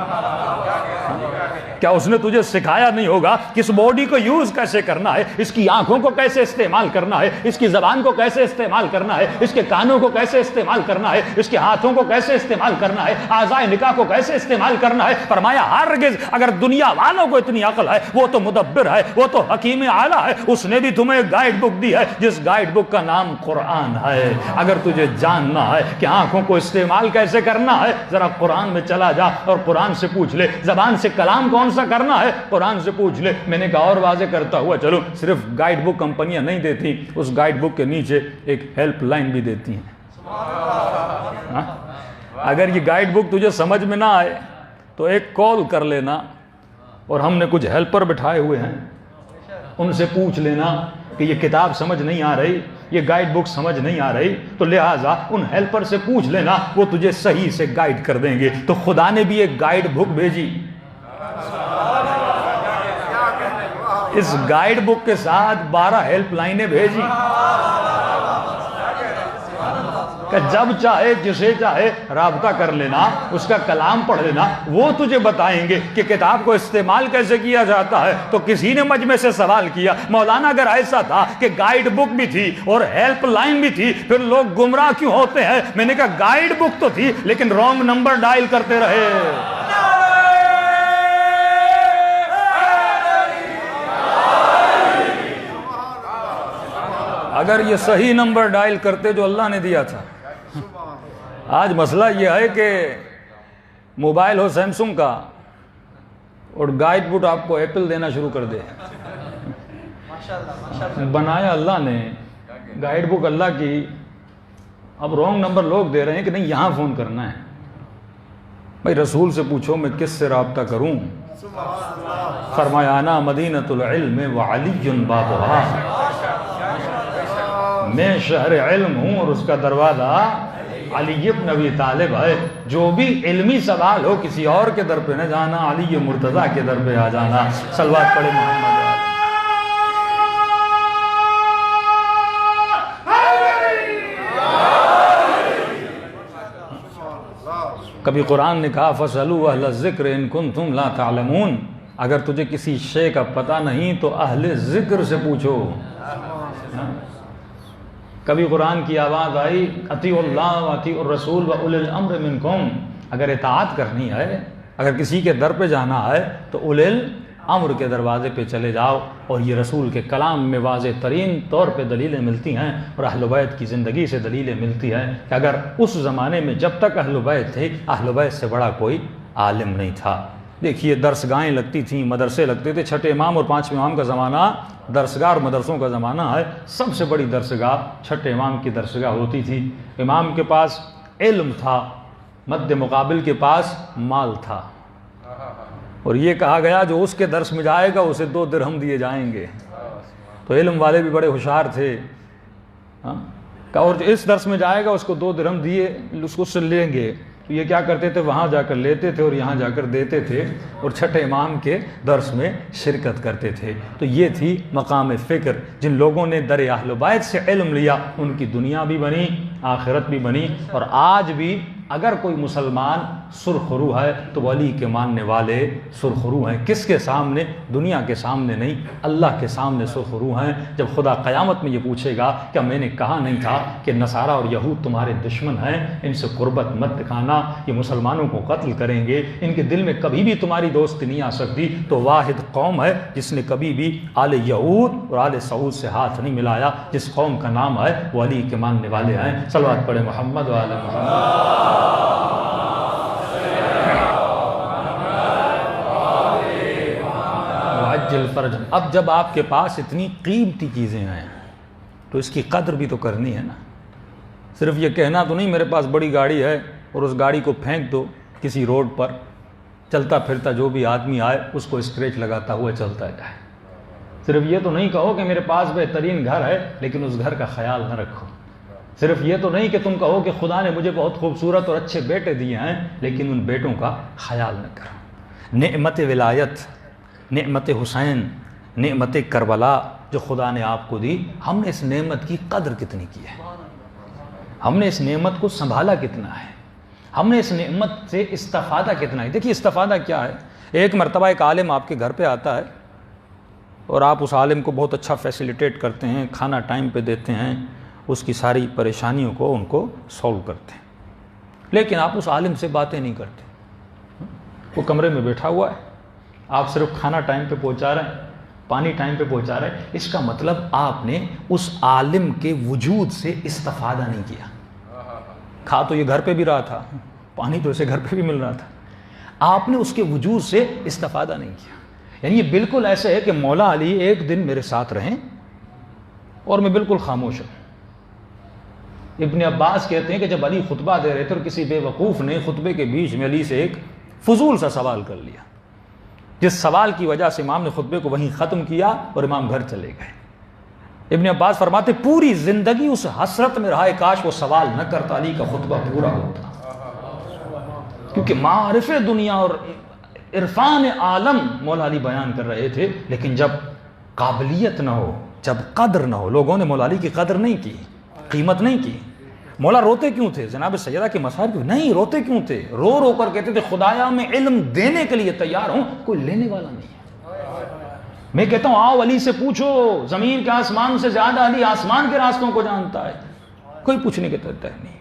کیا اس نے تجھے سکھایا نہیں ہوگا کہ اس باڈی کو یوز کیسے کرنا ہے، اس کی آنکھوں کو کیسے استعمال کرنا ہے، اس کی زبان کو کیسے استعمال کرنا ہے، اس کے کانوں کو کیسے استعمال کرنا ہے، اس کے ہاتھوں کو کیسے استعمال کرنا ہے، اعضائے نکاح کو کیسے استعمال کرنا ہے؟ فرمایا ہرگز اگر دنیا والوں کو اتنی عقل ہے، وہ تو مدبر ہے، وہ تو حکیم اعلیٰ ہے، اس نے بھی تمہیں ایک گائیڈ بک دی ہے جس گائیڈ بک کا نام قرآن ہے۔ اگر تجھے جاننا ہے کہ آنکھوں کو استعمال کیسے کرنا ہے، ذرا قرآن میں چلا جا اور قرآن سے پوچھ لے زبان سے کلام کون سا کرنا ہے، قرآن سے پوچھ لے۔ میں نے کہا اور واضح کرتا ہوا چلو، صرف گائیڈ بک کمپنیاں نہیں دیتی، اس گائیڈ بک کے نیچے ایک ہیلپ لائن بھی دیتی ہیں۔ اگر یہ گائیڈ بک تجھے سمجھ میں نہ آئے تو ایک کال کر لینا، اور ہم نے کچھ ہیلپر بٹھائے ہوئے ہیں، ان سے پوچھ لینا کہ یہ کتاب سمجھ نہیں آ رہی، یہ گائیڈ بک سمجھ نہیں آ رہی، تو لہٰذا ان ہیلپر سے پوچھ لینا، وہ تجھے صحیح سے گائیڈ کر دیں گے۔ تو خدا نے بھی ایک گائیڈ بک بھیجی، اس گائیڈ بک کے ساتھ 12 ہیلپ لائنیں بھیجی کہ جب چاہے جسے چاہے رابطہ کر لینا، اس کا کلام پڑھ لینا، وہ تجھے بتائیں گے کہ کتاب کو استعمال کیسے کیا جاتا ہے۔ تو کسی نے مجمع سے سوال کیا، مولانا اگر ایسا تھا کہ گائیڈ بک بھی تھی اور ہیلپ لائن بھی تھی، پھر لوگ گمراہ کیوں ہوتے ہیں؟ میں نے کہا گائیڈ بک تو تھی لیکن رانگ نمبر ڈائل کرتے رہے۔ اگر یہ صحیح نمبر ڈائل کرتے جو اللہ نے دیا تھا۔ آج مسئلہ یہ ہے کہ موبائل ہو سیمسنگ کا اور گائیڈ بک آپ کو ایپل دینا شروع کر دے۔ بنایا اللہ نے، گائیڈ بک اللہ کی، اب رانگ نمبر لوگ دے رہے ہیں کہ نہیں یہاں فون کرنا ہے۔ بھائی رسول سے پوچھو میں کس سے رابطہ کروں؟ فرمایا انا مدینۃ العلم وعلی بابھا، میں شہر علم ہوں اور اس کا دروازہ علی بن ابی طالب ہے۔ جو بھی علمی سوال ہو کسی اور کے در پہ نہ جانا، علی مرتضیٰ کے در پہ آ جانا۔ صلوات پڑھے محمد۔ کبھی قرآن نے کہا فَاسْأَلُوا أَهْلَ الذِّكْرِ إِن كُنتُمْ لَا تَعْلَمُونَ، اگر تجھے کسی شے کا پتہ نہیں تو اہل ذکر سے پوچھو۔ کبھی قرآن کی آواز آئی اطیعوا اللہ واطیعوا الرسول واولی الامر منکم، اگر اطاعت کرنی ہے، اگر کسی کے در پہ جانا ہے تو اولی الامر کے دروازے پہ چلے جاؤ۔ اور یہ رسول کے کلام میں واضح ترین طور پہ دلیلیں ملتی ہیں، اور اہل بیت کی زندگی سے دلیلیں ملتی ہیں کہ اگر اس زمانے میں جب تک اہل بیت تھے، اہل بیت سے بڑا کوئی عالم نہیں تھا۔ دیکھیے درسگاہیں لگتی تھیں، مدرسے لگتے تھے، چھٹے امام اور پانچویں امام کا زمانہ درسگاہ اور مدرسوں کا زمانہ ہے۔ سب سے بڑی درسگاہ چھٹے امام کی درسگاہ ہوتی تھی۔ امام کے پاس علم تھا، مد مقابل کے پاس مال تھا، اور یہ کہا گیا جو اس کے درس میں جائے گا اسے 2 درہم دیے جائیں گے۔ تو علم والے بھی بڑے ہوشیار تھے، اور جو اس درس میں جائے گا اس کو 2 درہم دیے اس سے لیں گے۔ تو یہ کیا کرتے تھے، وہاں جا کر لیتے تھے اور یہاں جا کر دیتے تھے، اور چھٹے امام کے درس میں شرکت کرتے تھے۔ تو یہ تھی مقام فکر۔ جن لوگوں نے در اہل بیت سے علم لیا ان کی دنیا بھی بنی، آخرت بھی بنی۔ اور آج بھی اگر کوئی مسلمان سرخرو ہے تو ولی کے ماننے والے سرخرو ہیں. کس کے سامنے؟ دنیا کے سامنے نہیں، اللہ کے سامنے سرخرو ہیں. جب خدا قیامت میں یہ پوچھے گا کیا میں نے کہا نہیں تھا کہ نصارہ اور یہود تمہارے دشمن ہیں، ان سے قربت مت دکھانا، یہ مسلمانوں کو قتل کریں گے، ان کے دل میں کبھی بھی تمہاری دوستی نہیں آ سکتی. تو واحد قوم ہے جس نے کبھی بھی آل یہود اور آل سعود سے ہاتھ نہیں ملایا، جس قوم کا نام ہے وہ علی کے ماننے والے ہیں. صلوات پڑھے محمد و آل محمد. وعجل فرج. اب جب آپ کے پاس اتنی قیمتی چیزیں ہیں تو اس کی قدر بھی تو کرنی ہے نا. صرف یہ کہنا تو نہیں میرے پاس بڑی گاڑی ہے اور اس گاڑی کو پھینک دو کسی روڈ پر، چلتا پھرتا جو بھی آدمی آئے اس کو اسکریچ لگاتا ہوا چلتا جائے. صرف یہ تو نہیں کہو کہ میرے پاس بہترین گھر ہے لیکن اس گھر کا خیال نہ رکھو. صرف یہ تو نہیں کہ تم کہو کہ خدا نے مجھے بہت خوبصورت اور اچھے بیٹے دیے ہیں لیکن ان بیٹوں کا خیال نہ کرو. نعمت ولایت، نعمت حسین، نعمت کربلا جو خدا نے آپ کو دی، ہم نے اس نعمت کی قدر کتنی کی ہے؟ ہم نے اس نعمت کو سنبھالا کتنا ہے؟ ہم نے اس نعمت سے استفادہ کتنا ہے؟ دیکھیے استفادہ کیا ہے. ایک مرتبہ ایک عالم آپ کے گھر پہ آتا ہے اور آپ اس عالم کو بہت اچھا فیسیلیٹیٹ کرتے ہیں، کھانا ٹائم پہ دیتے ہیں، اس کی ساری پریشانیوں کو ان کو سولو کرتے ہیں، لیکن آپ اس عالم سے باتیں نہیں کرتے. وہ کمرے میں بیٹھا ہوا ہے، آپ صرف کھانا ٹائم پہ پہنچا رہے ہیں، پانی ٹائم پہ پہنچا رہے ہیں. اس کا مطلب آپ نے اس عالم کے وجود سے استفادہ نہیں کیا. کھا تو یہ گھر پہ بھی رہا تھا، پانی تو اسے گھر پہ بھی مل رہا تھا، آپ نے اس کے وجود سے استفادہ نہیں کیا. یعنی یہ بالکل ایسے ہے کہ مولا علی ایک دن میرے ساتھ رہیں اور میں بالکل خاموش ہوں. ابن عباس کہتے ہیں کہ جب علی خطبہ دے رہے تھے اور کسی بے وقوف نے خطبے کے بیچ میں علی سے ایک فضول سا سوال کر لیا، جس سوال کی وجہ سے امام نے خطبے کو وہیں ختم کیا اور امام گھر چلے گئے. ابن عباس فرماتے پوری زندگی اس حسرت میں رہا کاش وہ سوال نہ کرتا، علی کا خطبہ پورا ہوتا. کیونکہ معارف دنیا اور عرفان عالم مولا علی بیان کر رہے تھے، لیکن جب قابلیت نہ ہو، جب قدر نہ ہو، لوگوں نے مولا علی کی قدر نہیں کی، قیمت نہیں کی. مولا روتے کیوں تھے؟ جناب سیدہ کے مسائل کیوں نہیں روتے کیوں تھے؟ رو رو کر کہتے تھے خدایا میں علم دینے کے لیے تیار ہوں، کوئی لینے والا نہیں ہے. میں کہتا ہوں آؤ علی سے پوچھو، زمین کے آسمان سے زیادہ علی آسمان کے راستوں کو جانتا ہے، کوئی پوچھنے کے تحت نہیں.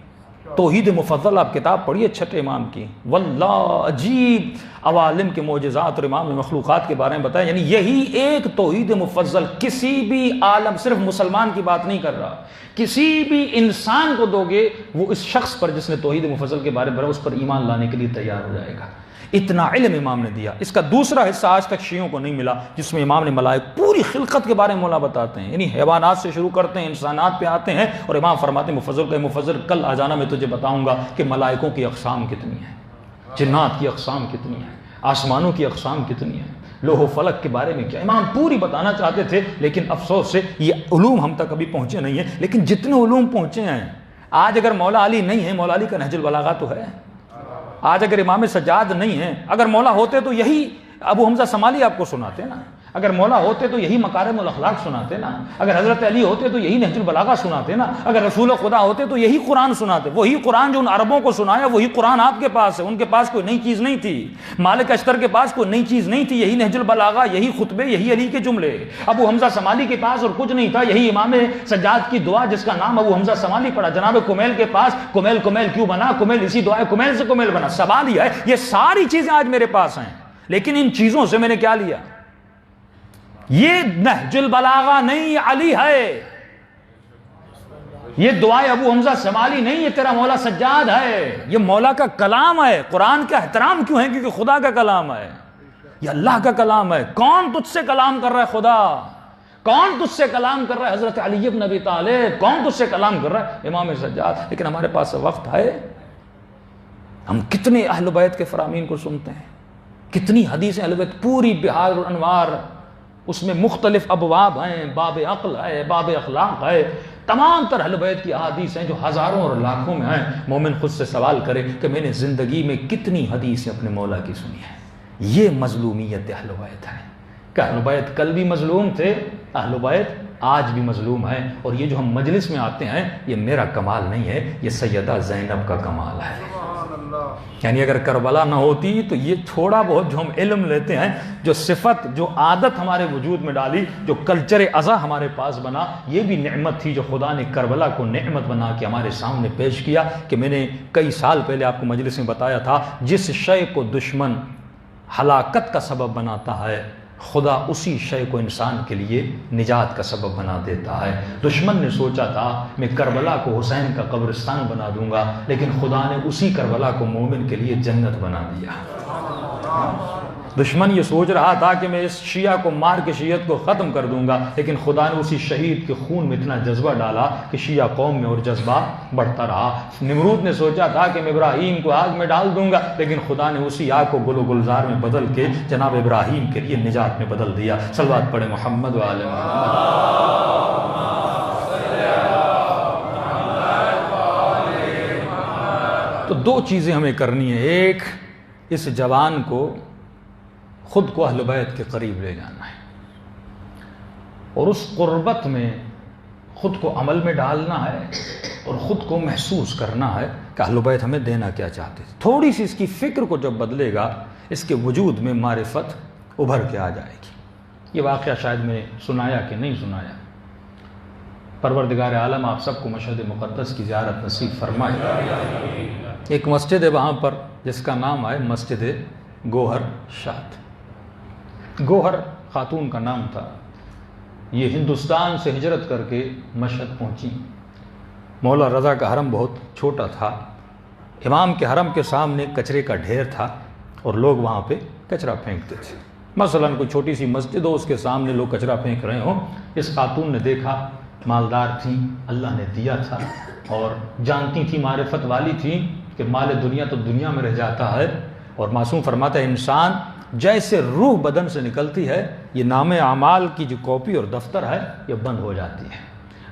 توحید مفضل آپ کتاب پڑھیے چھٹے امام کی، واللہ عجیب عوالم کے معجزات اور امام مخلوقات کے بارے میں بتایا. یعنی یہی ایک توحید مفضل کسی بھی عالم، صرف مسلمان کی بات نہیں کر رہا، کسی بھی انسان کو دو گے وہ اس شخص پر جس نے توحید مفضل کے بارے میں اس پر ایمان لانے کے لیے تیار ہو جائے گا. اتنا علم امام نے دیا. اس کا دوسرا حصہ آج تک شیعوں کو نہیں ملا، جس میں امام نے ملائک پوری خلقت کے بارے میں مولا بتاتے ہیں. یعنی حیوانات سے شروع کرتے ہیں، انسانات پہ آتے ہیں، اور امام فرماتے ہیں مفضل کل آ جانا میں تجھے بتاؤں گا کہ ملائکوں کی اقسام کتنی ہیں، جنات کی اقسام کتنی ہیں، آسمانوں کی اقسام کتنی ہیں، لوح و فلک کے بارے میں کیا. امام پوری بتانا چاہتے تھے لیکن افسوس سے یہ علوم ہم تک ابھی پہنچے نہیں ہیں. لیکن جتنے علوم پہنچے ہیں آج، اگر مولا علی نہیں ہے، مولا علی کا نہج البلاغہ تو ہے. آج اگر امام سجاد نہیں ہیں، اگر مولا ہوتے تو یہی ابو حمزہ سمالی آپ کو سناتے نا، اگر مولا ہوتے تو یہی مکارم الاخلاق سناتے نا، اگر حضرت علی ہوتے تو یہی نہج البلاغہ سناتے نا، اگر رسول خدا ہوتے تو یہی قرآن سناتے. وہی قرآن جو ان عربوں کو سنایا وہی قرآن آپ کے پاس ہے. ان کے پاس کوئی نئی چیز نہیں تھی، مالک اشتر کے پاس کوئی نئی چیز نہیں تھی، یہی نہج البلاغہ، یہی خطبے، یہی علی کے جملے. ابو حمزہ سمالی کے پاس اور کچھ نہیں تھا، یہی امام سجاد کی دعا جس کا نام ابو حمزہ سمالی پڑا. جناب کمیل کے پاس کمیل کیوں بنا؟ کمیل اسی دعا کمیل سے کمیل بنا. سوال یہ ہے یہ ساری چیزیں آج میرے پاس ہیں، لیکن ان چیزوں سے میں نے کیا لیا؟ یہ نہج البلاغہ نہیں، یہ علی ہے. یہ دعائے ابو حمزہ سمالی نہیں، یہ تیرا مولا سجاد ہے. یہ مولا کا کلام ہے. قرآن کا احترام کیوں ہے؟ کیونکہ خدا کا کلام ہے، یہ اللہ کا کلام ہے. کون تجھ سے کلام کر رہا ہے؟ خدا. کون تجھ سے کلام کر رہا ہے؟ حضرت علی بن ابی طالب. کون تجھ سے کلام کر رہا ہے؟ امام سجاد. لیکن ہمارے پاس وقت ہے؟ ہم کتنے اہل بیت کے فرامین کو سنتے ہیں، کتنی حدیثیں اہل بیت، پوری بہار اور انوار، اس میں مختلف ابواب ہیں، باب عقل ہے، باب اخلاق ہے، تمام تر اہل بیت کی احادیث ہیں جو ہزاروں اور لاکھوں میں ہیں. مومن خود سے سوال کرے کہ میں نے زندگی میں کتنی حدیثیں اپنے مولا کی سنی ہیں. یہ مظلومیت اہل بیت ہے کہ اہل بیت کل بھی مظلوم تھے، اہل بیت آج بھی مظلوم ہے. اور یہ جو ہم مجلس میں آتے ہیں یہ میرا کمال نہیں ہے، یہ سیدہ زینب کا کمال ہے. اللہ یعنی اگر کربلا نہ ہوتی تو یہ تھوڑا بہت جو ہم علم لیتے ہیں، جو صفت، جو عادت ہمارے وجود میں ڈالی، جو کلچر ازا ہمارے پاس بنا، یہ بھی نعمت تھی جو خدا نے کربلا کو نعمت بنا کے ہمارے سامنے پیش کیا۔ کہ میں نے کئی سال پہلے آپ کو مجلس میں بتایا تھا، جس شے کو دشمن ہلاکت کا سبب بناتا ہے، خدا اسی شے کو انسان کے لیے نجات کا سبب بنا دیتا ہے۔ دشمن نے سوچا تھا میں کربلا کو حسین کا قبرستان بنا دوں گا، لیکن خدا نے اسی کربلا کو مومن کے لیے جنت بنا دیا۔ دشمن یہ سوچ رہا تھا کہ میں اس شیعہ کو مار کے شیعت کو ختم کر دوں گا، لیکن خدا نے اسی شہید کے خون میں اتنا جذبہ ڈالا کہ شیعہ قوم میں اور جذبہ بڑھتا رہا۔ نمرود نے سوچا تھا کہ میں ابراہیم کو آگ میں ڈال دوں گا، لیکن خدا نے اسی آگ کو گل و گلزار میں بدل کے جناب ابراہیم کے لیے نجات میں بدل دیا۔ صلوات پڑھیں محمد و آل محمد۔ تو دو چیزیں ہمیں کرنی ہیں، ایک اس جوان کو، خود کو اہل بیت کے قریب لے جانا ہے، اور اس قربت میں خود کو عمل میں ڈالنا ہے، اور خود کو محسوس کرنا ہے کہ اہل بیت ہمیں دینا کیا چاہتے تھے۔ تھوڑی سی اس کی فکر کو جب بدلے گا، اس کے وجود میں معرفت ابھر کے آ جائے گی۔ یہ واقعہ شاید میں نے سنایا کہ نہیں سنایا۔ پروردگار عالم آپ سب کو مشہد مقدس کی زیارت نصیب فرمائے۔ ایک مسجد ہے وہاں پر جس کا نام ہے مسجد گوہر شاد۔ گوہر خاتون کا نام تھا۔ یہ ہندوستان سے ہجرت کر کے مشہد پہنچی۔ مولا رضا کا حرم بہت چھوٹا تھا، امام کے حرم کے سامنے کچرے کا ڈھیر تھا، اور لوگ وہاں پہ کچرا پھینکتے تھے۔ مثلاً کوئی چھوٹی سی مسجد ہو، اس کے سامنے لوگ کچرا پھینک رہے ہوں۔ اس خاتون نے دیکھا، مالدار تھیں، اللہ نے دیا تھا، اور جانتی تھی، معرفت والی تھیں کہ مال دنیا تو دنیا میں رہ جاتا ہے، اور معصوم فرماتا ہے انسان جیسے روح بدن سے نکلتی ہے، یہ نام اعمال کی جو کاپی اور دفتر ہے یہ بند ہو جاتی ہے۔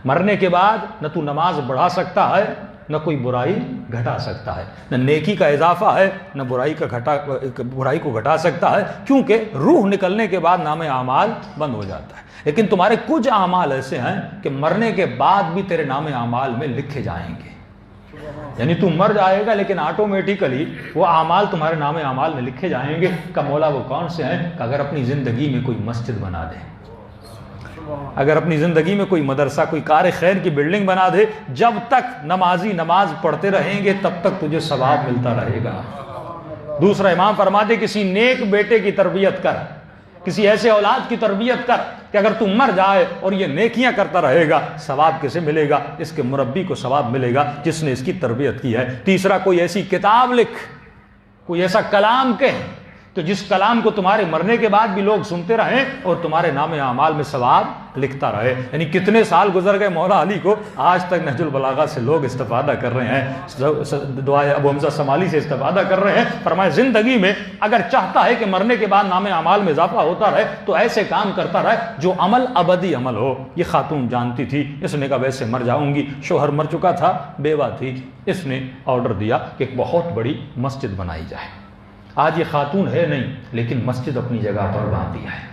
مرنے کے بعد نہ تو نماز بڑھا سکتا ہے، نہ کوئی برائی گھٹا سکتا ہے، نہ نیکی کا اضافہ ہے، نہ برائی کو گھٹا سکتا ہے، کیونکہ روح نکلنے کے بعد نام اعمال بند ہو جاتا ہے۔ لیکن تمہارے کچھ اعمال ایسے ہیں کہ مرنے کے بعد بھی تیرے نام اعمال میں لکھے جائیں گے، یعنی تم مر جائے گا لیکن آٹومیٹیکلی وہ اعمال تمہارے نام اعمال میں لکھے جائیں گے۔ کہ مولا وہ کون سے ہیں؟ کہ اگر اپنی زندگی میں کوئی مسجد بنا دے، اگر اپنی زندگی میں کوئی مدرسہ، کوئی کار خیر کی بلڈنگ بنا دے، جب تک نمازی نماز پڑھتے رہیں گے تب تک تجھے ثواب ملتا رہے گا۔ دوسرا امام فرماتے کسی نیک بیٹے کی تربیت کر، کسی ایسے اولاد کی تربیت کر کہ اگر تم مر جائے اور یہ نیکیاں کرتا رہے گا، ثواب کسے ملے گا؟ اس کے مربی کو ثواب ملے گا جس نے اس کی تربیت کی ہے۔ تیسرا کوئی ایسی کتاب لکھ، کوئی ایسا کلام کہہ تو جس کلام کو تمہارے مرنے کے بعد بھی لوگ سنتے رہیں اور تمہارے نام اعمال میں ثواب لکھتا رہے۔ یعنی کتنے سال گزر گئے مولا علی کو، آج تک نہج البلاغہ سے لوگ استفادہ کر رہے ہیں، دعائے ابو حمزہ سمالی سے استفادہ کر رہے ہیں۔ فرمایا زندگی میں اگر چاہتا ہے کہ مرنے کے بعد نام اعمال میں اضافہ ہوتا رہے تو ایسے کام کرتا رہے جو عمل ابدی عمل ہو۔ یہ خاتون جانتی تھی، اس نے کہا ویسے مر جاؤں گی، شوہر مر چکا تھا، بیوہ تھی، اس نے آرڈر دیا کہ ایک بہت بڑی مسجد بنائی جائے۔ آج یہ خاتون ہے نہیں، لیکن مسجد اپنی جگہ پر باندھی ہے،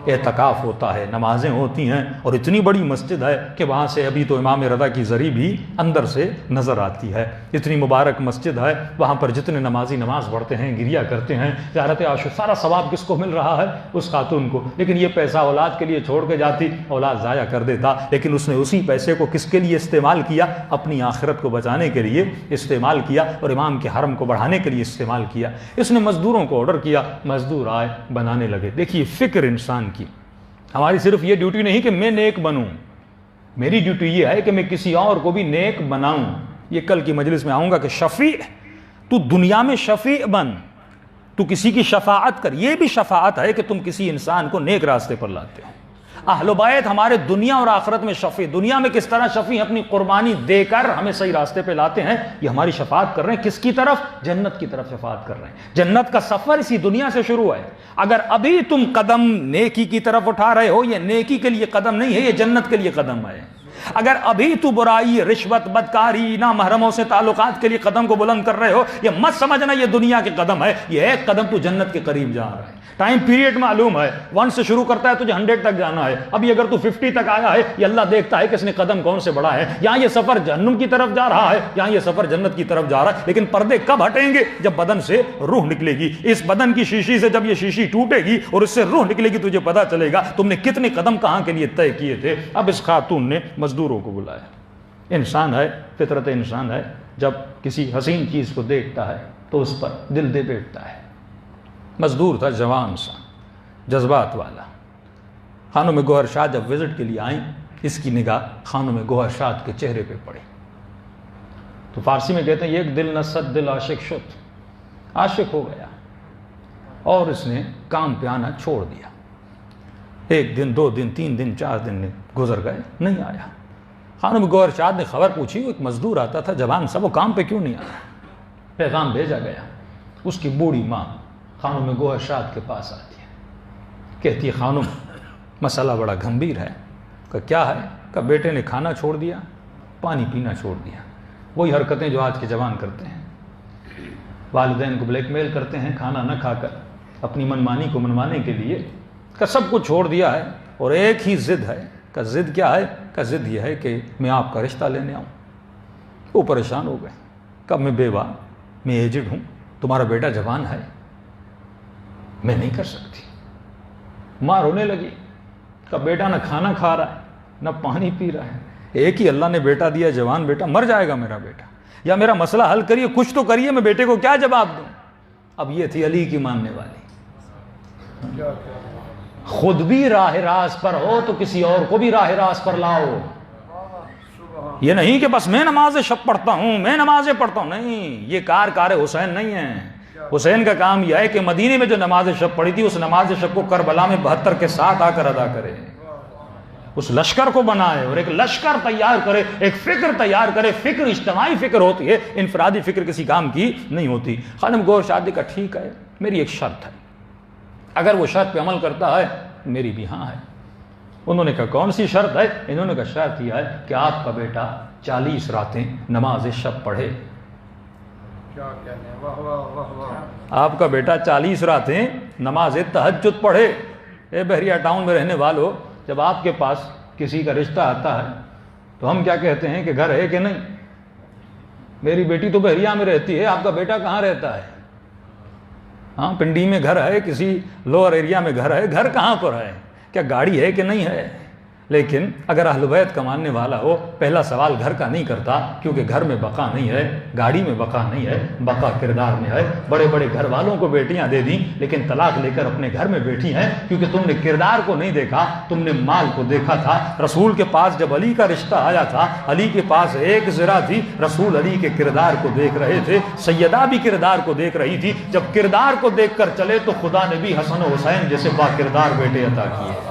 اعتکاف ہوتا ہے، نمازیں ہوتی ہیں، اور اتنی بڑی مسجد ہے کہ وہاں سے ابھی تو امام رضا کی زری بھی اندر سے نظر آتی ہے۔ اتنی مبارک مسجد ہے، وہاں پر جتنے نمازی نماز پڑھتے ہیں، گریا کرتے ہیں، زیارت عاشور، سارا ثواب کس کو مل رہا ہے؟ اس خاتون کو۔ لیکن یہ پیسہ اولاد کے لیے چھوڑ کے جاتی، اولاد ضائع کر دیتا، لیکن اس نے اسی پیسے کو کس کے لیے استعمال کیا؟ اپنی آخرت کو بچانے کے لیے استعمال کیا، اور امام کے حرم کو بڑھانے کے لیے استعمال کیا۔ اس نے مزدوروں کو آرڈر کیا، مزدور آئے، بنانے لگے۔ دیکھیے فکر انسان کی، ہماری صرف یہ ڈیوٹی نہیں کہ میں نیک بنوں، میری ڈیوٹی یہ ہے کہ میں کسی اور کو بھی نیک بناؤں۔ یہ کل کی مجلس میں آؤں گا کہ شفیع، تو دنیا میں شفیع بن، تو کسی کی شفاعت کر۔ یہ بھی شفاعت ہے کہ تم کسی انسان کو نیک راستے پر لاتے ہو۔ اہل بیت ہمارے دنیا اور آخرت میں شفیع، دنیا میں کس طرح شفیع اپنی قربانی دے کر ہمیں صحیح راستے پہ لاتے ہیں، یہ ہماری شفاعت کر رہے ہیں۔ کس کی طرف؟ جنت کی طرف شفاعت کر رہے ہیں۔ جنت کا سفر اسی دنیا سے شروع ہے۔ اگر ابھی تم قدم نیکی کی طرف اٹھا رہے ہو، یہ نیکی کے لیے قدم نہیں ہے، یہ جنت کے لیے قدم ہے۔ اگر ابھی تو برائی، رشوت، بدکاری، نامحرموں سے تعلقات کے لیے قدم کو بلند کر رہے ہو، یہ مت سمجھنا یہ دنیا کے قدم ہے، یہ ایک قدم تو جنت کے قریب جا رہا ہے۔ ٹائم پیریڈ معلوم ہے، 1 سے شروع کرتا ہے تجھے 100 تک جانا ہے، ابھی اگر تو 50 تک آیا ہے، یہ اللہ دیکھتا ہے کہ اس نے قدم کون سے بڑھا ہے، یہاں یہ سفر جہنم کی طرف جا رہا ہے، یہاں یہ سفر جنت کی طرف جا رہا ہے۔ لیکن پردے کب ہٹیں گے؟ جب بدن سے روح نکلے گی، اس بدن کی شیشی سے جب یہ شیشی ٹوٹے گی اور اس سے روح نکلے گی، تجھے پتا چلے گا تم نے کتنے قدم کہاں کے لیے طے کیے تھے۔ اب اس خاتون نے مزدوروں کو بلایا، انسان ہے، فطرت انسان ہے، جب کسی حسین چیز کو دیکھتا ہے تو اس پر دل دے بیٹھتا ہے۔ مزدور تھا، جوان سا، جذبات والا۔ خانم گوہر شاد جب وزٹ کے لیے آئیں، اس کی نگاہ خانم گوہر شاد کے چہرے پہ پڑی تو فارسی میں کہتے ہیں ایک دل نہ صد دل عاشق شد، عاشق ہو گیا اور اس نے کام پہ آنا چھوڑ دیا۔ 1 دن 2 دن 3 دن 4 دن گزر گئے، نہیں آیا۔ خانم گوہر شاد نے خبر پوچھی، ایک مزدور آتا تھا جوان سا، وہ کام پہ کیوں نہیں آیا؟ پیغام بھیجا گیا۔ اس کی بوڑھی ماں خانم گوہر شاد کے پاس آتی ہے، کہتی ہے خانم مسئلہ بڑا گھمبیر ہے۔ کہ کیا ہے؟ کہ بیٹے نے کھانا چھوڑ دیا، پانی پینا چھوڑ دیا، وہی حرکتیں جو آج کے جوان کرتے ہیں، والدین کو بلیک میل کرتے ہیں کھانا نہ کھا کر اپنی منمانی کو منوانے کے لیے، کہ سب کچھ چھوڑ دیا ہے اور ایک ہی ضد ہے۔ کہ ضد کیا ہے؟ کہ ضد یہ ہے کہ میں آپ کا رشتہ لینے آؤں۔ وہ پریشان ہو گئے، کہ میں بیوہ، میں ایجڈ ہوں، تمہارا بیٹا جوان ہے، میں نہیں کر سکتی۔ ماں رونے لگی، کہ بیٹا نہ کھانا کھا رہا ہے نہ پانی پی رہا ہے، ایک ہی اللہ نے بیٹا دیا، جوان بیٹا، مر جائے گا میرا بیٹا، یا میرا مسئلہ حل کریے، کچھ تو کریے، میں بیٹے کو کیا جواب دوں؟ اب یہ تھی علی کی ماننے والی، خود بھی راہ راست پر ہو تو کسی اور کو بھی راہ راست پر لاؤ۔ یہ نہیں کہ بس میں نماز شب پڑھتا ہوں، میں نمازیں پڑھتا ہوں، نہیں، یہ کار حسین نہیں ہے۔ حسین کا کام یہ ہے کہ مدینے میں جو نماز شب پڑھی تھی، اس نماز شب کو کربلا میں 72 کے ساتھ آ کر ادا کرے، اس لشکر کو بنائے اور ایک لشکر تیار کرے، ایک فکر تیار کرے۔ فکر اجتماعی فکر ہوتی ہے، انفرادی فکر کسی کام کی نہیں ہوتی۔ خانم گوہر شاد کا ٹھیک ہے، میری ایک شرط ہے، اگر وہ شرط پہ عمل کرتا ہے میری بھی ہاں ہے۔ انہوں نے کہا کون سی شرط ہے؟ انہوں نے کہا شرط یہ ہے کہ آپ کا بیٹا 40 راتیں نماز شب پڑھے۔ آپ کا بیٹا 40 راتیں نماز تہجد پڑھے۔ اے بحریہ ٹاؤن میں رہنے والوں، جب آپ کے پاس کسی کا رشتہ آتا ہے تو ہم کیا کہتے ہیں کہ گھر ہے کہ نہیں؟ میری بیٹی تو بحریہ میں رہتی ہے، آپ کا بیٹا کہاں رہتا ہے؟ ہاں، پنڈی میں گھر ہے، کسی لوور ایریا میں گھر ہے، گھر کہاں پر ہے؟ کیا گاڑی ہے کہ نہیں ہے؟ لیکن اگر اہل بیت کا ماننے والا ہو، پہلا سوال گھر کا نہیں کرتا، کیونکہ گھر میں بقا نہیں ہے، گاڑی میں بقا نہیں ہے، بقا کردار میں ہے۔ بڑے بڑے گھر والوں کو بیٹیاں دے دیں لیکن طلاق لے کر اپنے گھر میں بیٹھی ہیں، کیونکہ تم نے کردار کو نہیں دیکھا، تم نے مال کو دیکھا تھا۔ رسول کے پاس جب علی کا رشتہ آیا تھا، علی کے پاس ایک زرہ تھی، رسول علی کے کردار کو دیکھ رہے تھے، سیدہ بھی کردار کو دیکھ رہی تھی۔ جب کردار کو دیکھ کر چلے تو خدا نے بھی حسن و حسین جیسے با کردار بیٹے عطا کیے۔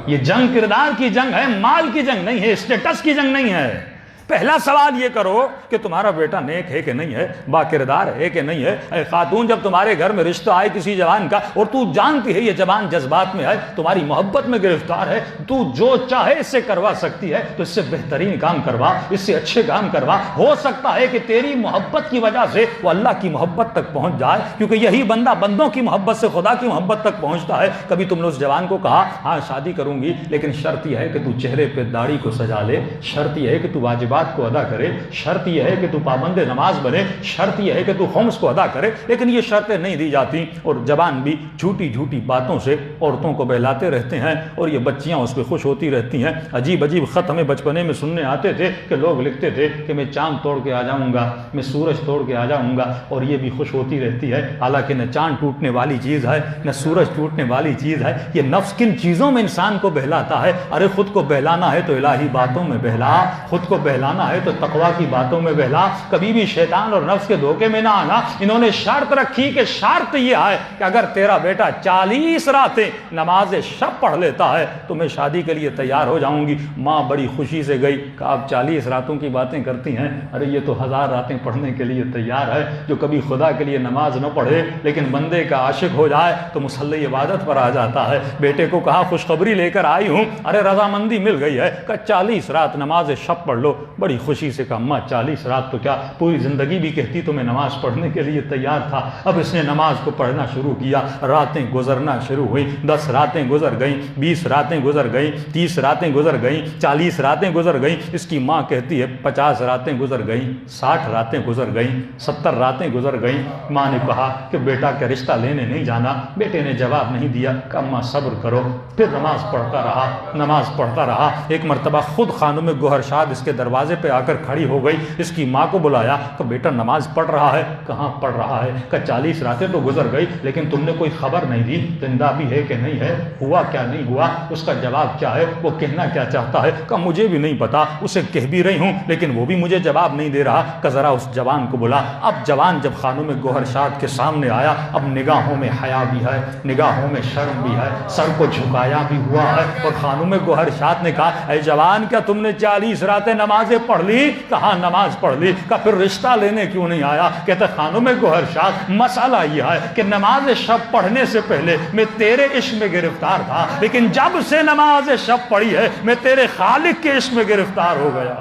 یہ جنگ کردار کی جنگ ہے، مال کی جنگ نہیں ہے، اسٹیٹس کی جنگ نہیں ہے۔ پہلا سوال یہ کرو کہ تمہارا بیٹا نیک ہے کہ نہیں ہے، با کردار ہے کہ نہیں ہے۔ اے خاتون، جب تمہارے گھر میں رشتہ آئے کسی جوان کا اور تو جانتی ہے یہ جوان جذبات میں ہے، تمہاری محبت میں گرفتار ہے، تو جو چاہے اس سے کروا سکتی ہے، تو اس سے بہترین کام کروا، اس سے اچھے کام کروا۔ ہو سکتا ہے کہ تیری محبت کی وجہ سے وہ اللہ کی محبت تک پہنچ جائے، کیونکہ یہی بندہ بندوں کی محبت سے خدا کی محبت تک پہنچتا ہے۔ کبھی تم نے اس جوان کو کہا ہاں شادی کروں گی، لیکن شرط یہ ہے کہ تو چہرے پہ داڑھی کو سجا لے، شرط یہ ہے کہ تو واجبات کو ادا کرے، شرط یہ ہے کہ تو پابند نماز بنے، شرط یہ ہے کہ تو خمس کو ادا کرے، لیکن یہ شرطیں نہیں دی جاتی، اور جوان بھی جھوٹی جھوٹی باتوں سے عورتوں کو بہلاتے رہتے ہیں، اور یہ بچیاں اس پہ خوش ہوتی رہتی ہیں۔ عجیب عجیب خط ہمیں بچپنے میں سننے آتے تھے کہ لوگ لکھتے تھے کہ میں چاند توڑ کے آ جاؤں گا، میں سورج توڑ کے آ جاؤں گا، اور یہ بھی خوش ہوتی رہتی ہے، حالانکہ نہ چاند ٹوٹنے والی چیز ہے نہ سورج ٹوٹنے والی چیز ہے۔ یہ نفس کن چیزوں میں انسان کو بہلاتا ہے؟ ارے خود کو بہلانا ہے تو الہی باتوں میں بہلا، خود کو بہلا بہلانا ہے تو تقویٰ کی باتوں میں بہلا، کبھی بھی شیطان اور نفس کے دھوکے میں نہ آنا۔ انہوں نے شرط رکھی کہ شرط یہ ہے کہ اگر تیرا بیٹا 40 راتیں نماز شب پڑھ لیتا ہے تو میں شادی کے لیے تیار ہو جاؤں گی۔ ماں بڑی خوشی سے گئی، کہ آپ 40 راتوں کی باتیں کرتی ہیں، ارے یہ تو 1000 راتیں پڑھنے کے لیے تیار ہے۔ جو کبھی خدا کے لیے نماز نہ پڑھے لیکن بندے کا عاشق ہو جائے تو مصلی عبادت پر آ جاتا ہے۔ بیٹے کو کہا خوشخبری لے کر آئی ہوں، ارے رضامندی مل گئی ہے، کہ 40 رات نماز شب پڑھ لو۔ بڑی خوشی سے کہا اماں 40 رات تو کیا، پوری زندگی بھی کہتی تو میں نماز پڑھنے کے لیے تیار تھا۔ اب اس نے نماز کو پڑھنا شروع کیا، راتیں گزرنا شروع ہوئیں، 10 راتیں گزر گئیں، 20 راتیں گزر گئیں، 30 راتیں گزر گئیں، 40 راتیں گزر گئیں۔ اس کی ماں کہتی ہے 50 راتیں گزر گئیں، 60 راتیں گزر گئیں، 70 راتیں گزر گئیں۔ ماں نے کہا کہ بیٹا کا رشتہ لینے نہیں جانا۔ بیٹے نے جواب نہیں دیا، کہ اماں صبر کرو۔ پھر نماز پڑھتا رہا، نماز پڑھتا رہا۔ ایک مرتبہ خود خانم گوہر شاد اس کے دروازے پہ آ کر کھڑی ہو گئی، اس کی ماں کو بلایا کہ بیٹا نماز پڑھ رہا ہے؟ کہاں پڑھ رہا ہے؟ کہ 40 راتیں تو گزر گئی لیکن تم نے کوئی خبر نہیں دی، زندہ بھی ہے کہ نہیں ہے، ہوا کیا نہیں ہوا، اس کا جواب کیا ہے، وہ کہنا کیا چاہتا ہے؟ کہ مجھے بھی نہیں پتا، اسے کہہ بھی رہی ہوں لیکن وہ بھی مجھے جواب نہیں دے رہا، کہ ذرا اس جوان کو بلا۔ اب جوان جب خانم گوہر شاد کے سامنے آیا، اب نگاہوں میں حیا بھی ہے، نگاہوں میں شرم بھی ہے، سر کو جھکایا بھی ہوا ہے، اور خانم گوہر شاد نے کہا اے جوان کیا تم نے 40 راتیں نمازیں پڑھ لی؟ کہا نماز پڑھ لی۔ کہا پھر رشتہ لینے کیوں نہیں آیا؟ کہتا خانم گوہر شاد مسئلہ یہ ہے کہ نماز شب پڑھنے سے پہلے میں تیرے عشق میں گرفتار تھا، لیکن جب سے نماز شب پڑھی ہے میں تیرے خالق کے عشق میں گرفتار ہو گیا،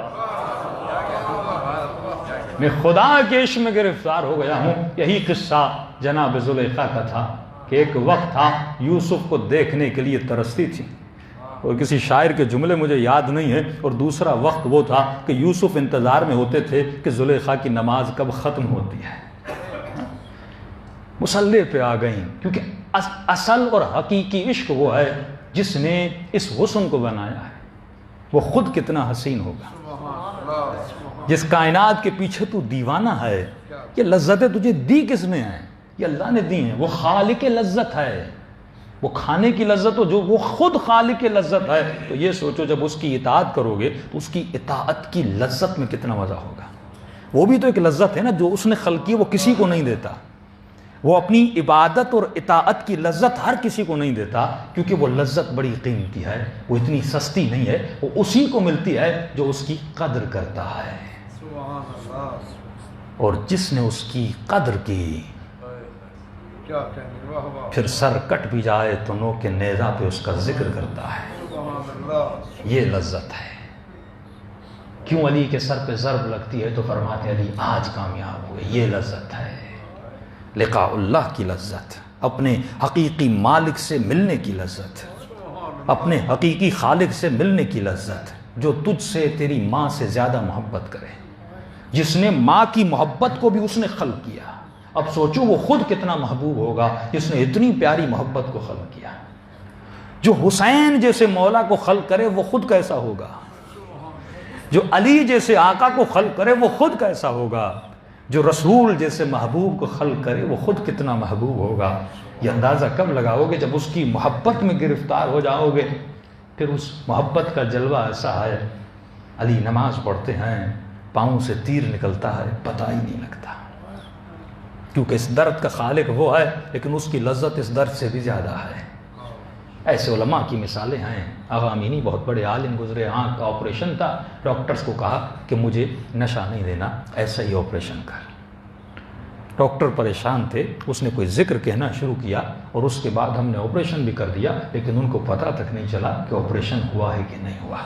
میں خدا کے عشق میں گرفتار ہو گیا ہوں۔ یہی قصہ جناب زلیخا کا تھا کہ ایک وقت تھا یوسف کو دیکھنے کے لیے ترستی تھی، اور کسی شاعر کے جملے مجھے یاد نہیں ہے، اور دوسرا وقت وہ تھا کہ یوسف انتظار میں ہوتے تھے کہ زلیخا کی نماز کب ختم ہوتی ہے۔ مصلی پہ آ گئیں، کیونکہ اصل اور حقیقی عشق وہ ہے جس نے اس حسن کو بنایا ہے، وہ خود کتنا حسین ہوگا۔ جس کائنات کے پیچھے تو دیوانہ ہے، یہ لذتیں تجھے دی کس نے ہیں؟ یہ اللہ نے دی ہیں۔ وہ خالق لذت ہے، وہ کھانے کی لذت ہو جو وہ خود خالق لذت ہے، تو یہ سوچو جب اس کی اطاعت کرو گے تو اس کی اطاعت کی لذت میں کتنا مزہ ہوگا۔ وہ بھی تو ایک لذت ہے نا جو اس نے خلق کی ہے، وہ کسی کو نہیں دیتا۔ وہ اپنی عبادت اور اطاعت کی لذت ہر کسی کو نہیں دیتا، کیونکہ وہ لذت بڑی قیمتی ہے، وہ اتنی سستی نہیں ہے، وہ اسی کو ملتی ہے جو اس کی قدر کرتا ہے۔ اور جس نے اس کی قدر کی پھر سر کٹ بھی جائے تو نو کے نیزہ پہ اس کا ذکر کرتا ہے، یہ لذت ہے۔ کیوں علی کے سر پہ ضرب لگتی ہے تو فرماتے علی آج کامیاب ہوئے، یہ لذت ہے، لقاء اللہ کی لذت، اپنے حقیقی مالک سے ملنے کی لذت، اپنے حقیقی خالق سے ملنے کی لذت، جو تجھ سے تیری ماں سے زیادہ محبت کرے، جس نے ماں کی محبت کو بھی اس نے خلق کیا۔ اب سوچو وہ خود کتنا محبوب ہوگا جس نے اتنی پیاری محبت کو خلق کیا۔ جو حسین جیسے مولا کو خلق کرے وہ خود کیسا ہوگا، جو علی جیسے آقا کو خلق کرے وہ خود کیسا ہوگا، جو رسول جیسے محبوب کو خلق کرے وہ خود کتنا محبوب ہوگا۔ یہ اندازہ کب لگاؤ گے؟ جب اس کی محبت میں گرفتار ہو جاؤ گے۔ پھر اس محبت کا جلوہ ایسا ہے، علی نماز پڑھتے ہیں، پاؤں سے تیر نکلتا ہے، پتہ ہی نہیں لگتا، کیونکہ اس درد کا خالق وہ ہے، لیکن اس کی لذت اس درد سے بھی زیادہ ہے۔ ایسے علماء کی مثالیں ہیں۔ آغا امینی بہت بڑے عالم گزرے، آنکھ کا آپریشن تھا، ڈاکٹرز کو کہا کہ مجھے نشہ نہیں دینا، ایسا ہی آپریشن کر۔ ڈاکٹر پریشان تھے، اس نے کوئی ذکر کہنا شروع کیا اور اس کے بعد ہم نے آپریشن بھی کر دیا، لیکن ان کو پتہ تک نہیں چلا کہ آپریشن ہوا ہے کہ نہیں ہوا۔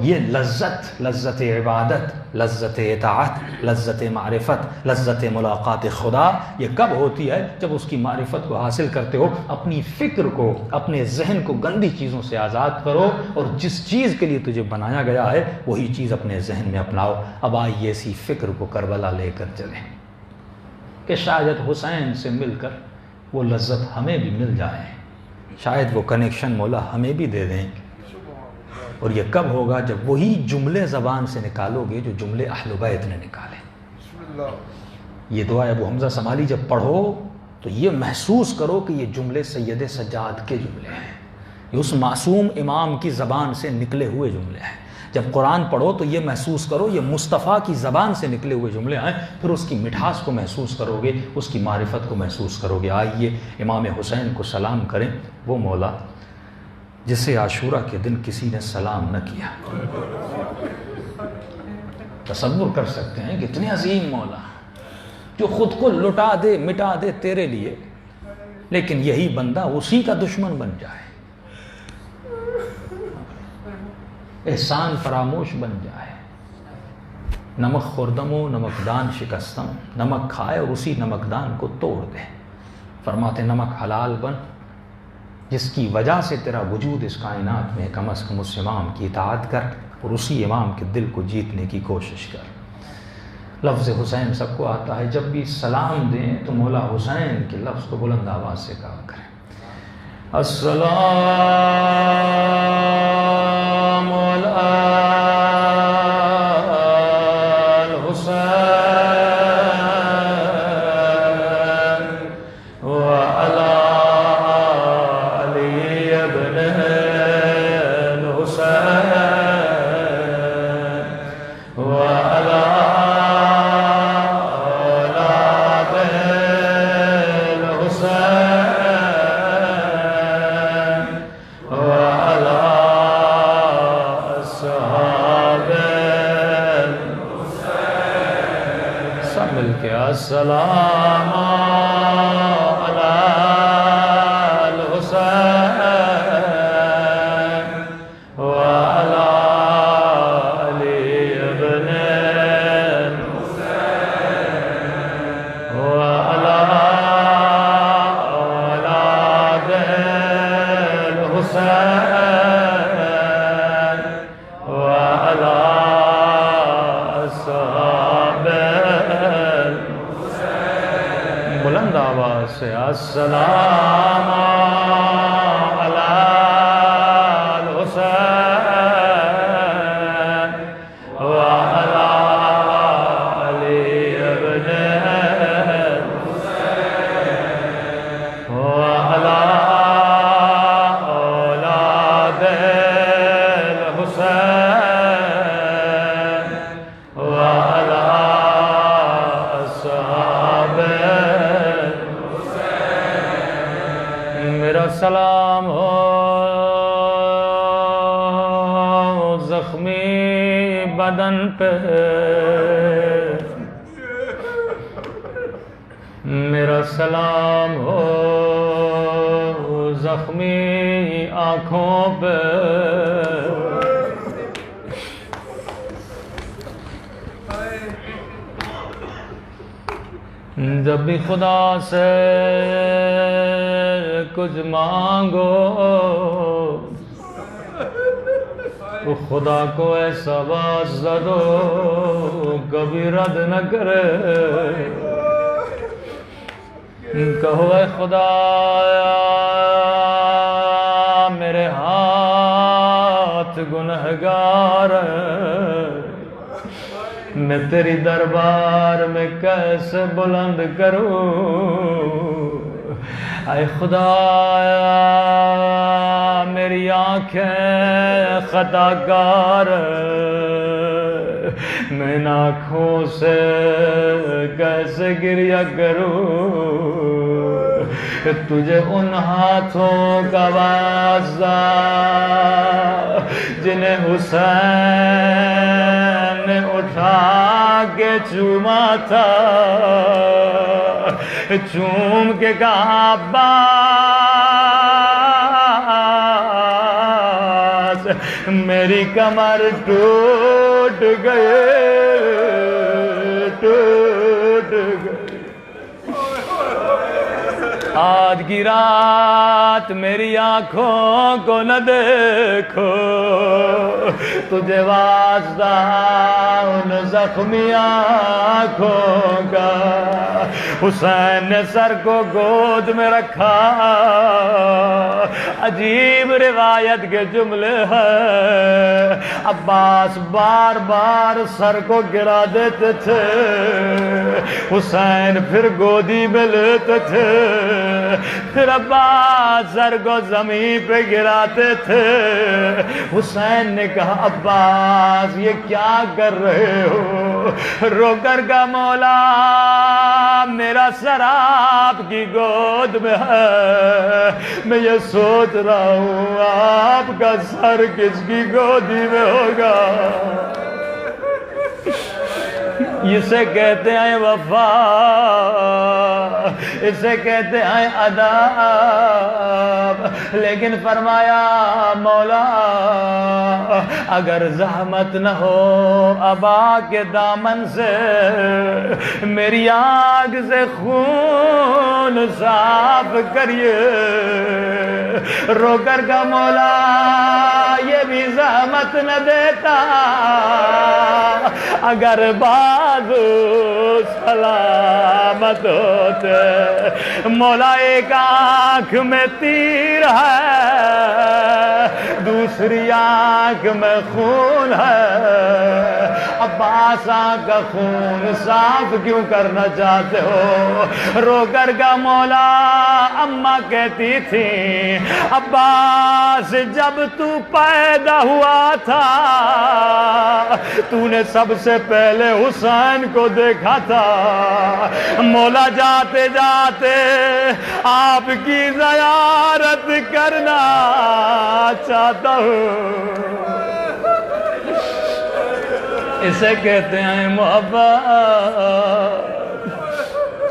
یہ لذت، لذت عبادت، لذت اطاعت، لذت معرفت، لذت ملاقات خدا، یہ کب ہوتی ہے؟ جب اس کی معرفت کو حاصل کرتے ہو، اپنی فکر کو، اپنے ذہن کو گندی چیزوں سے آزاد کرو، اور جس چیز کے لیے تجھے بنایا گیا ہے وہی چیز اپنے ذہن میں اپناؤ۔ اب آئیے اسی فکر کو کربلا لے کر چلیں کہ شاید حسین سے مل کر وہ لذت ہمیں بھی مل جائے، شاید وہ کنیکشن مولا ہمیں بھی دے دیں۔ اور یہ کب ہوگا؟ جب وہی جملے زبان سے نکالو گے جو جملے اہل بیت نے نکالے۔ یہ دعا ابو حمزہ سمالی جب پڑھو تو یہ محسوس کرو کہ یہ جملے سید سجاد کے جملے ہیں، یہ اس معصوم امام کی زبان سے نکلے ہوئے جملے ہیں۔ جب قرآن پڑھو تو یہ محسوس کرو یہ مصطفیٰ کی زبان سے نکلے ہوئے جملے ہیں، پھر اس کی مٹھاس کو محسوس کرو گے، اس کی معرفت کو محسوس کرو گے۔ آئیے امام حسین کو سلام کریں، وہ مولا جسے عاشورہ کے دن کسی نے سلام نہ کیا۔ تصور کر سکتے ہیں کتنے عظیم مولا، جو خود کو لٹا دے مٹا دے تیرے لیے، لیکن یہی بندہ اسی کا دشمن بن جائے، احسان فراموش بن جائے، نمک خوردم و نمکدان شکستم، نمک کھائے اور اسی نمکدان کو توڑ دے۔ فرماتے نمک حلال بن، جس کی وجہ سے تیرا وجود اس کائنات میں، کم از کم اس امام کی اطاعت کر اور اسی امام کے دل کو جیتنے کی کوشش کر۔ لفظ حسین سب کو آتا ہے، جب بھی سلام دیں تو مولا حسین کے لفظ کو بلند آواز سے کہا کریں۔ السلام علی الحسین وعلی علی ابن الحسین وعلی السلام علی الحسین وعلی علی ابن الحسین وعلی اولاد الحسین وعلی اصحاب بلند آواز سے السلام علی الحسین وعلی علی ابن الحسین وعلی اولاد الحسین وعلی اصحاب میرا سلام ہو زخمی بدن پہ، میرا سلام ہو زخمی آنکھوں پہ، جب بھی خدا سے کچھ مانگو تو خدا کو ایسا واسطہ دو کبھی رد نہ کرے۔ کہو اے خدا میرے ہاتھ گنہگار ہیں، میں تیری دربار میں کیسے بلند کروں؟ اے خدا میری آنکھیں خطا کار، میں ان آنکھوں سے کیسے گریہ کروں؟ تجھے ان ہاتھوں کا واسطہ جنہیں حسین نے اٹھا کے چوما تھا، چوم کے کہا عباس میری کمر ٹوٹ گئے ٹوٹ گئے، آج کی رات میری آنکھوں کو نہ دیکھو، تجھے واسطہ ان زخمی آنکھوں کا۔ حسین نے سر کو گود میں رکھا، عجیب روایت کے جملے ہیں، عباس بار بار سر کو گرا دیتے تھے، حسین پھر گودی میں لیتے تھے، پھر عباس سر کو زمین پہ گراتے تھے۔ حسین نے کہا عباس یہ کیا کر رہے ہو؟ رو کر کہا مولا میرا سر آپ کی گود میں ہے، میں یہ سوچ رہا ہوں آپ کا سر کس کی گودی میں ہوگا۔ اسے کہتے ہیں وفا، اسے کہتے ہیں ادب۔ لیکن فرمایا مولا اگر زحمت نہ ہو ابا کے دامن سے، میری آنکھ سے خون صاف کریے۔ رو کر کا مولا یہ بھی زحمت نہ دیتا اگر بازو سلامت ہوتے۔ مولا ایک آنکھ میں تیر ہے، دوسری آنکھ میں خون ہے، عباس آنکھ کا خون صاف کیوں کرنا چاہتے ہو؟ رو کر کا مولا اماں کہتی تھی عباس جب تو پیدا ہوا تھا تو نے سب سے پہلے حسین کو دیکھا تھا۔ مولا جاتے جاتے آپ کی زیارت کرنا چاہتا ہوں۔ اسے کہتے ہیں محبت،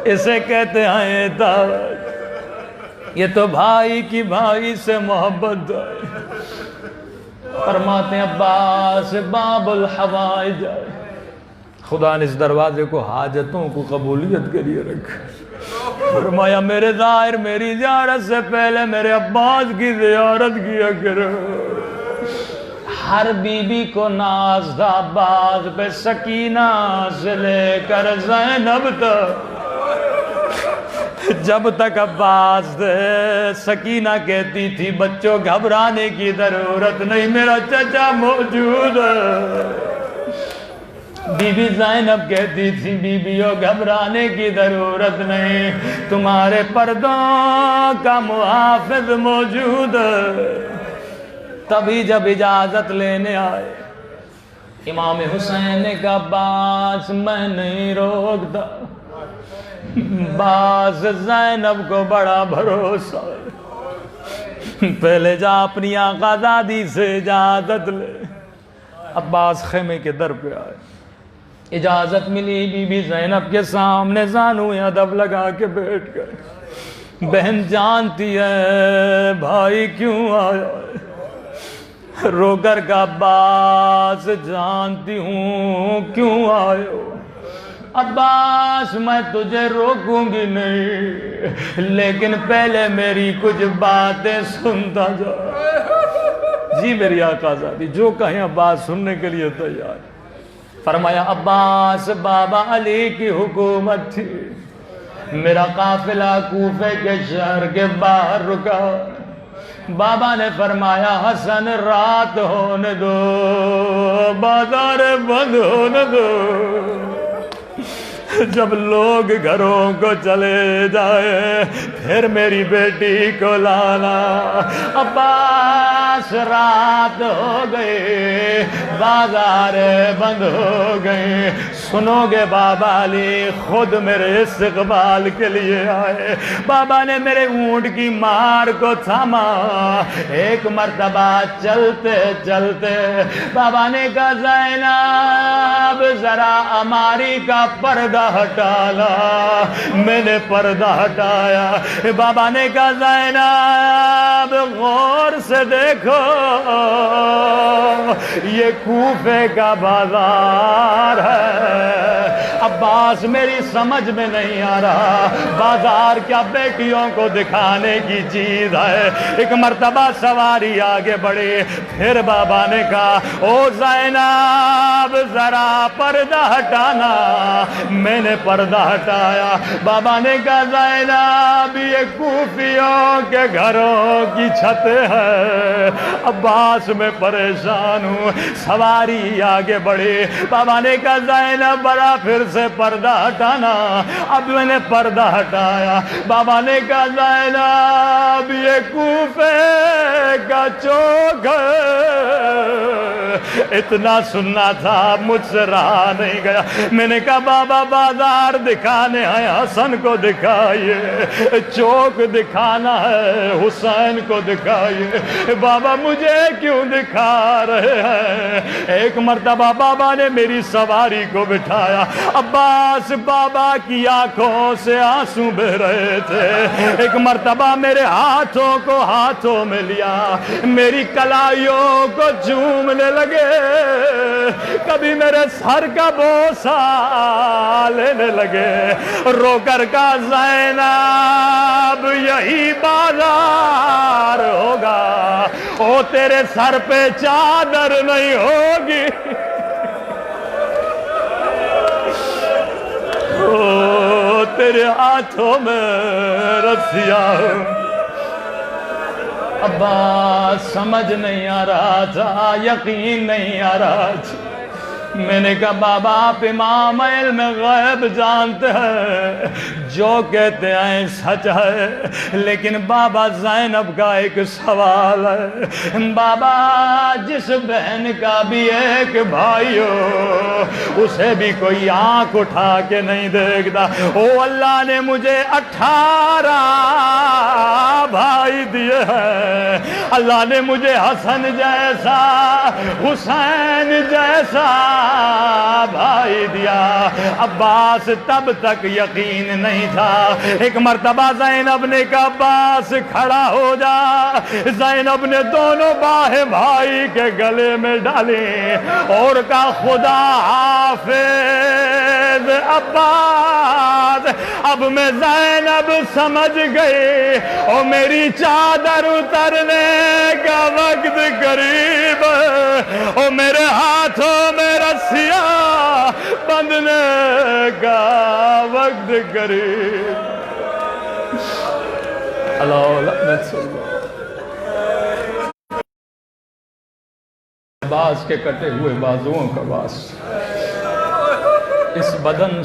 اسے کہتے ہیں دعوت۔ یہ تو بھائی کی بھائی سے محبت ہے۔ فرماتے ہیں عباس باب الحوائج، خدا نے اس دروازے کو حاجتوں کو قبولیت کے لیے رکھا۔ فرمایا میرے ظاہر میری زیارت سے پہلے میرے عباس کی زیارت کیا کرو۔ ہر بی بی کو ناز تھا عباس پہ، سکینہ سے لے کر زینب تک۔ جب تک عباس تھے سکینہ کہتی تھی بچوں گھبرانے کی ضرورت نہیں، میرا چچا موجود ہے۔ بی بی زینب کہتی تھی بیبیوں گھبرانے کی ضرورت نہیں، تمہارے پردوں کا محافظ موجود ہے۔ تبھی جب اجازت لینے آئے امام حسین نے کہا عباس میں نہیں روکتا، باز زینب کو بڑا بھروسہ ہے، پہلے جا اپنی آقازادی سے اجازت لے۔ عباس خیمے کے در پہ آئے، اجازت ملی، بی بی زینب کے سامنے زانو ادب لگا کے بیٹھ گئے۔ بہن جانتی ہے بھائی کیوں آیا ہے؟ رو کر کا عباس جانتی ہوں کیوں آئے ہو۔ عباس میں تجھے روکوں گی نہیں، لیکن پہلے میری کچھ باتیں سنتا جا۔ جی میری آقازادی جو کہیں عباس سننے کے لیے تیار۔ فرمایا عباس بابا علی کی حکومت تھی، میرا قافلہ کوفے کے شہر کے باہر رکا۔ بابا نے فرمایا حسن رات ہونے دو، بازار بند ہونے دو، جب لوگ گھروں کو چلے جائے پھر میری بیٹی کو لانا۔ عباس رات ہو گئی، بازار بند ہو گئے، سنو گے بابا علی خود میرے استقبال کے لیے آئے۔ بابا نے میرے اونٹ کی مار کو تھاما، ایک مرتبہ چلتے چلتے بابا نے کہا زینب ذرا اماری کا پردہ ہٹانا۔ میں نے پردہ ہٹایا، بابا نے کہا زینب غور سے دیکھو یہ کوفے کا بازار ہے۔ عباس میری سمجھ میں نہیں آ رہا، بازار کیا بیٹیوں کو دکھانے کی چیز ہے؟ ایک مرتبہ سواری آگے بڑھی، پھر بابا نے کہا او زینب ذرا پردہ ہٹانا۔ میں نے پردہ ہٹایا، بابا نے کہا زینب یہ کوفیوں کے گھروں کی چھتیں ہیں۔ عباس میں پریشان بانو سواری آگے بڑھی. بابا نے کہا زینب برا پھر سے پردہ ہٹانا. اب میں نے پردہ ہٹایا. بابا نے کہا زینب یہ کوفے کا چوک ہے, اتنا سننا تھا مجھ سے رہا نہیں گیا. میں نے کہا بابا بازار دکھانے آئے, حسن کو دکھائیے, چوک دکھانا ہے حسین کو دکھائیے. بابا مجھے کیوں دکھا رہے ہیں؟ ایک مرتبہ بابا نے میری سواری کو بٹھایا. عباس بابا کی آنکھوں سے آنسو بہ رہے تھے. ایک مرتبہ میرے ہاتھوں کو ہاتھوں میں لیا, میری کلائیوں کو چومنے لگے, کبھی میرے سر کا بوسہ لینے لگے. رو کر کہا زینب یہی بازار ہوگا, او تیرے سر پہ چادر نہیں ہوگی, او تیرے ہاتھوں میں رسیاں. عباس سمجھ نہیں آ رہا تھا, یقین نہیں آ رہا تھا. میں نے کہا بابا آپ امام علم غیب جانتے ہیں, جو کہتے ہیں سچ ہے, لیکن بابا زینب کا ایک سوال ہے. بابا جس بہن کا بھی ایک بھائی ہو, اسے بھی کوئی آنکھ اٹھا کے نہیں دیکھتا. او اللہ نے مجھے 18 بھائی دیے ہیں, اللہ نے مجھے حسن جیسا حسین جیسا بھائی دیا. عباس تب تک یقین نہیں تھا. ایک مرتبہ زینب نے کہا عباس کھڑا ہو جا. زینب نے دونوں باہیں بھائی کے گلے میں ڈالی اور کہا خدا حافظ عباس. اب میں زینب سمجھ گئی اور میری چادر اترنے کا وقت قریب ہے, اور میرے ہاتھوں میں رسیاں بندھنے کا وقت قریب. عباس کے کٹے ہوئے بازوؤں کا واسطہ اس بدن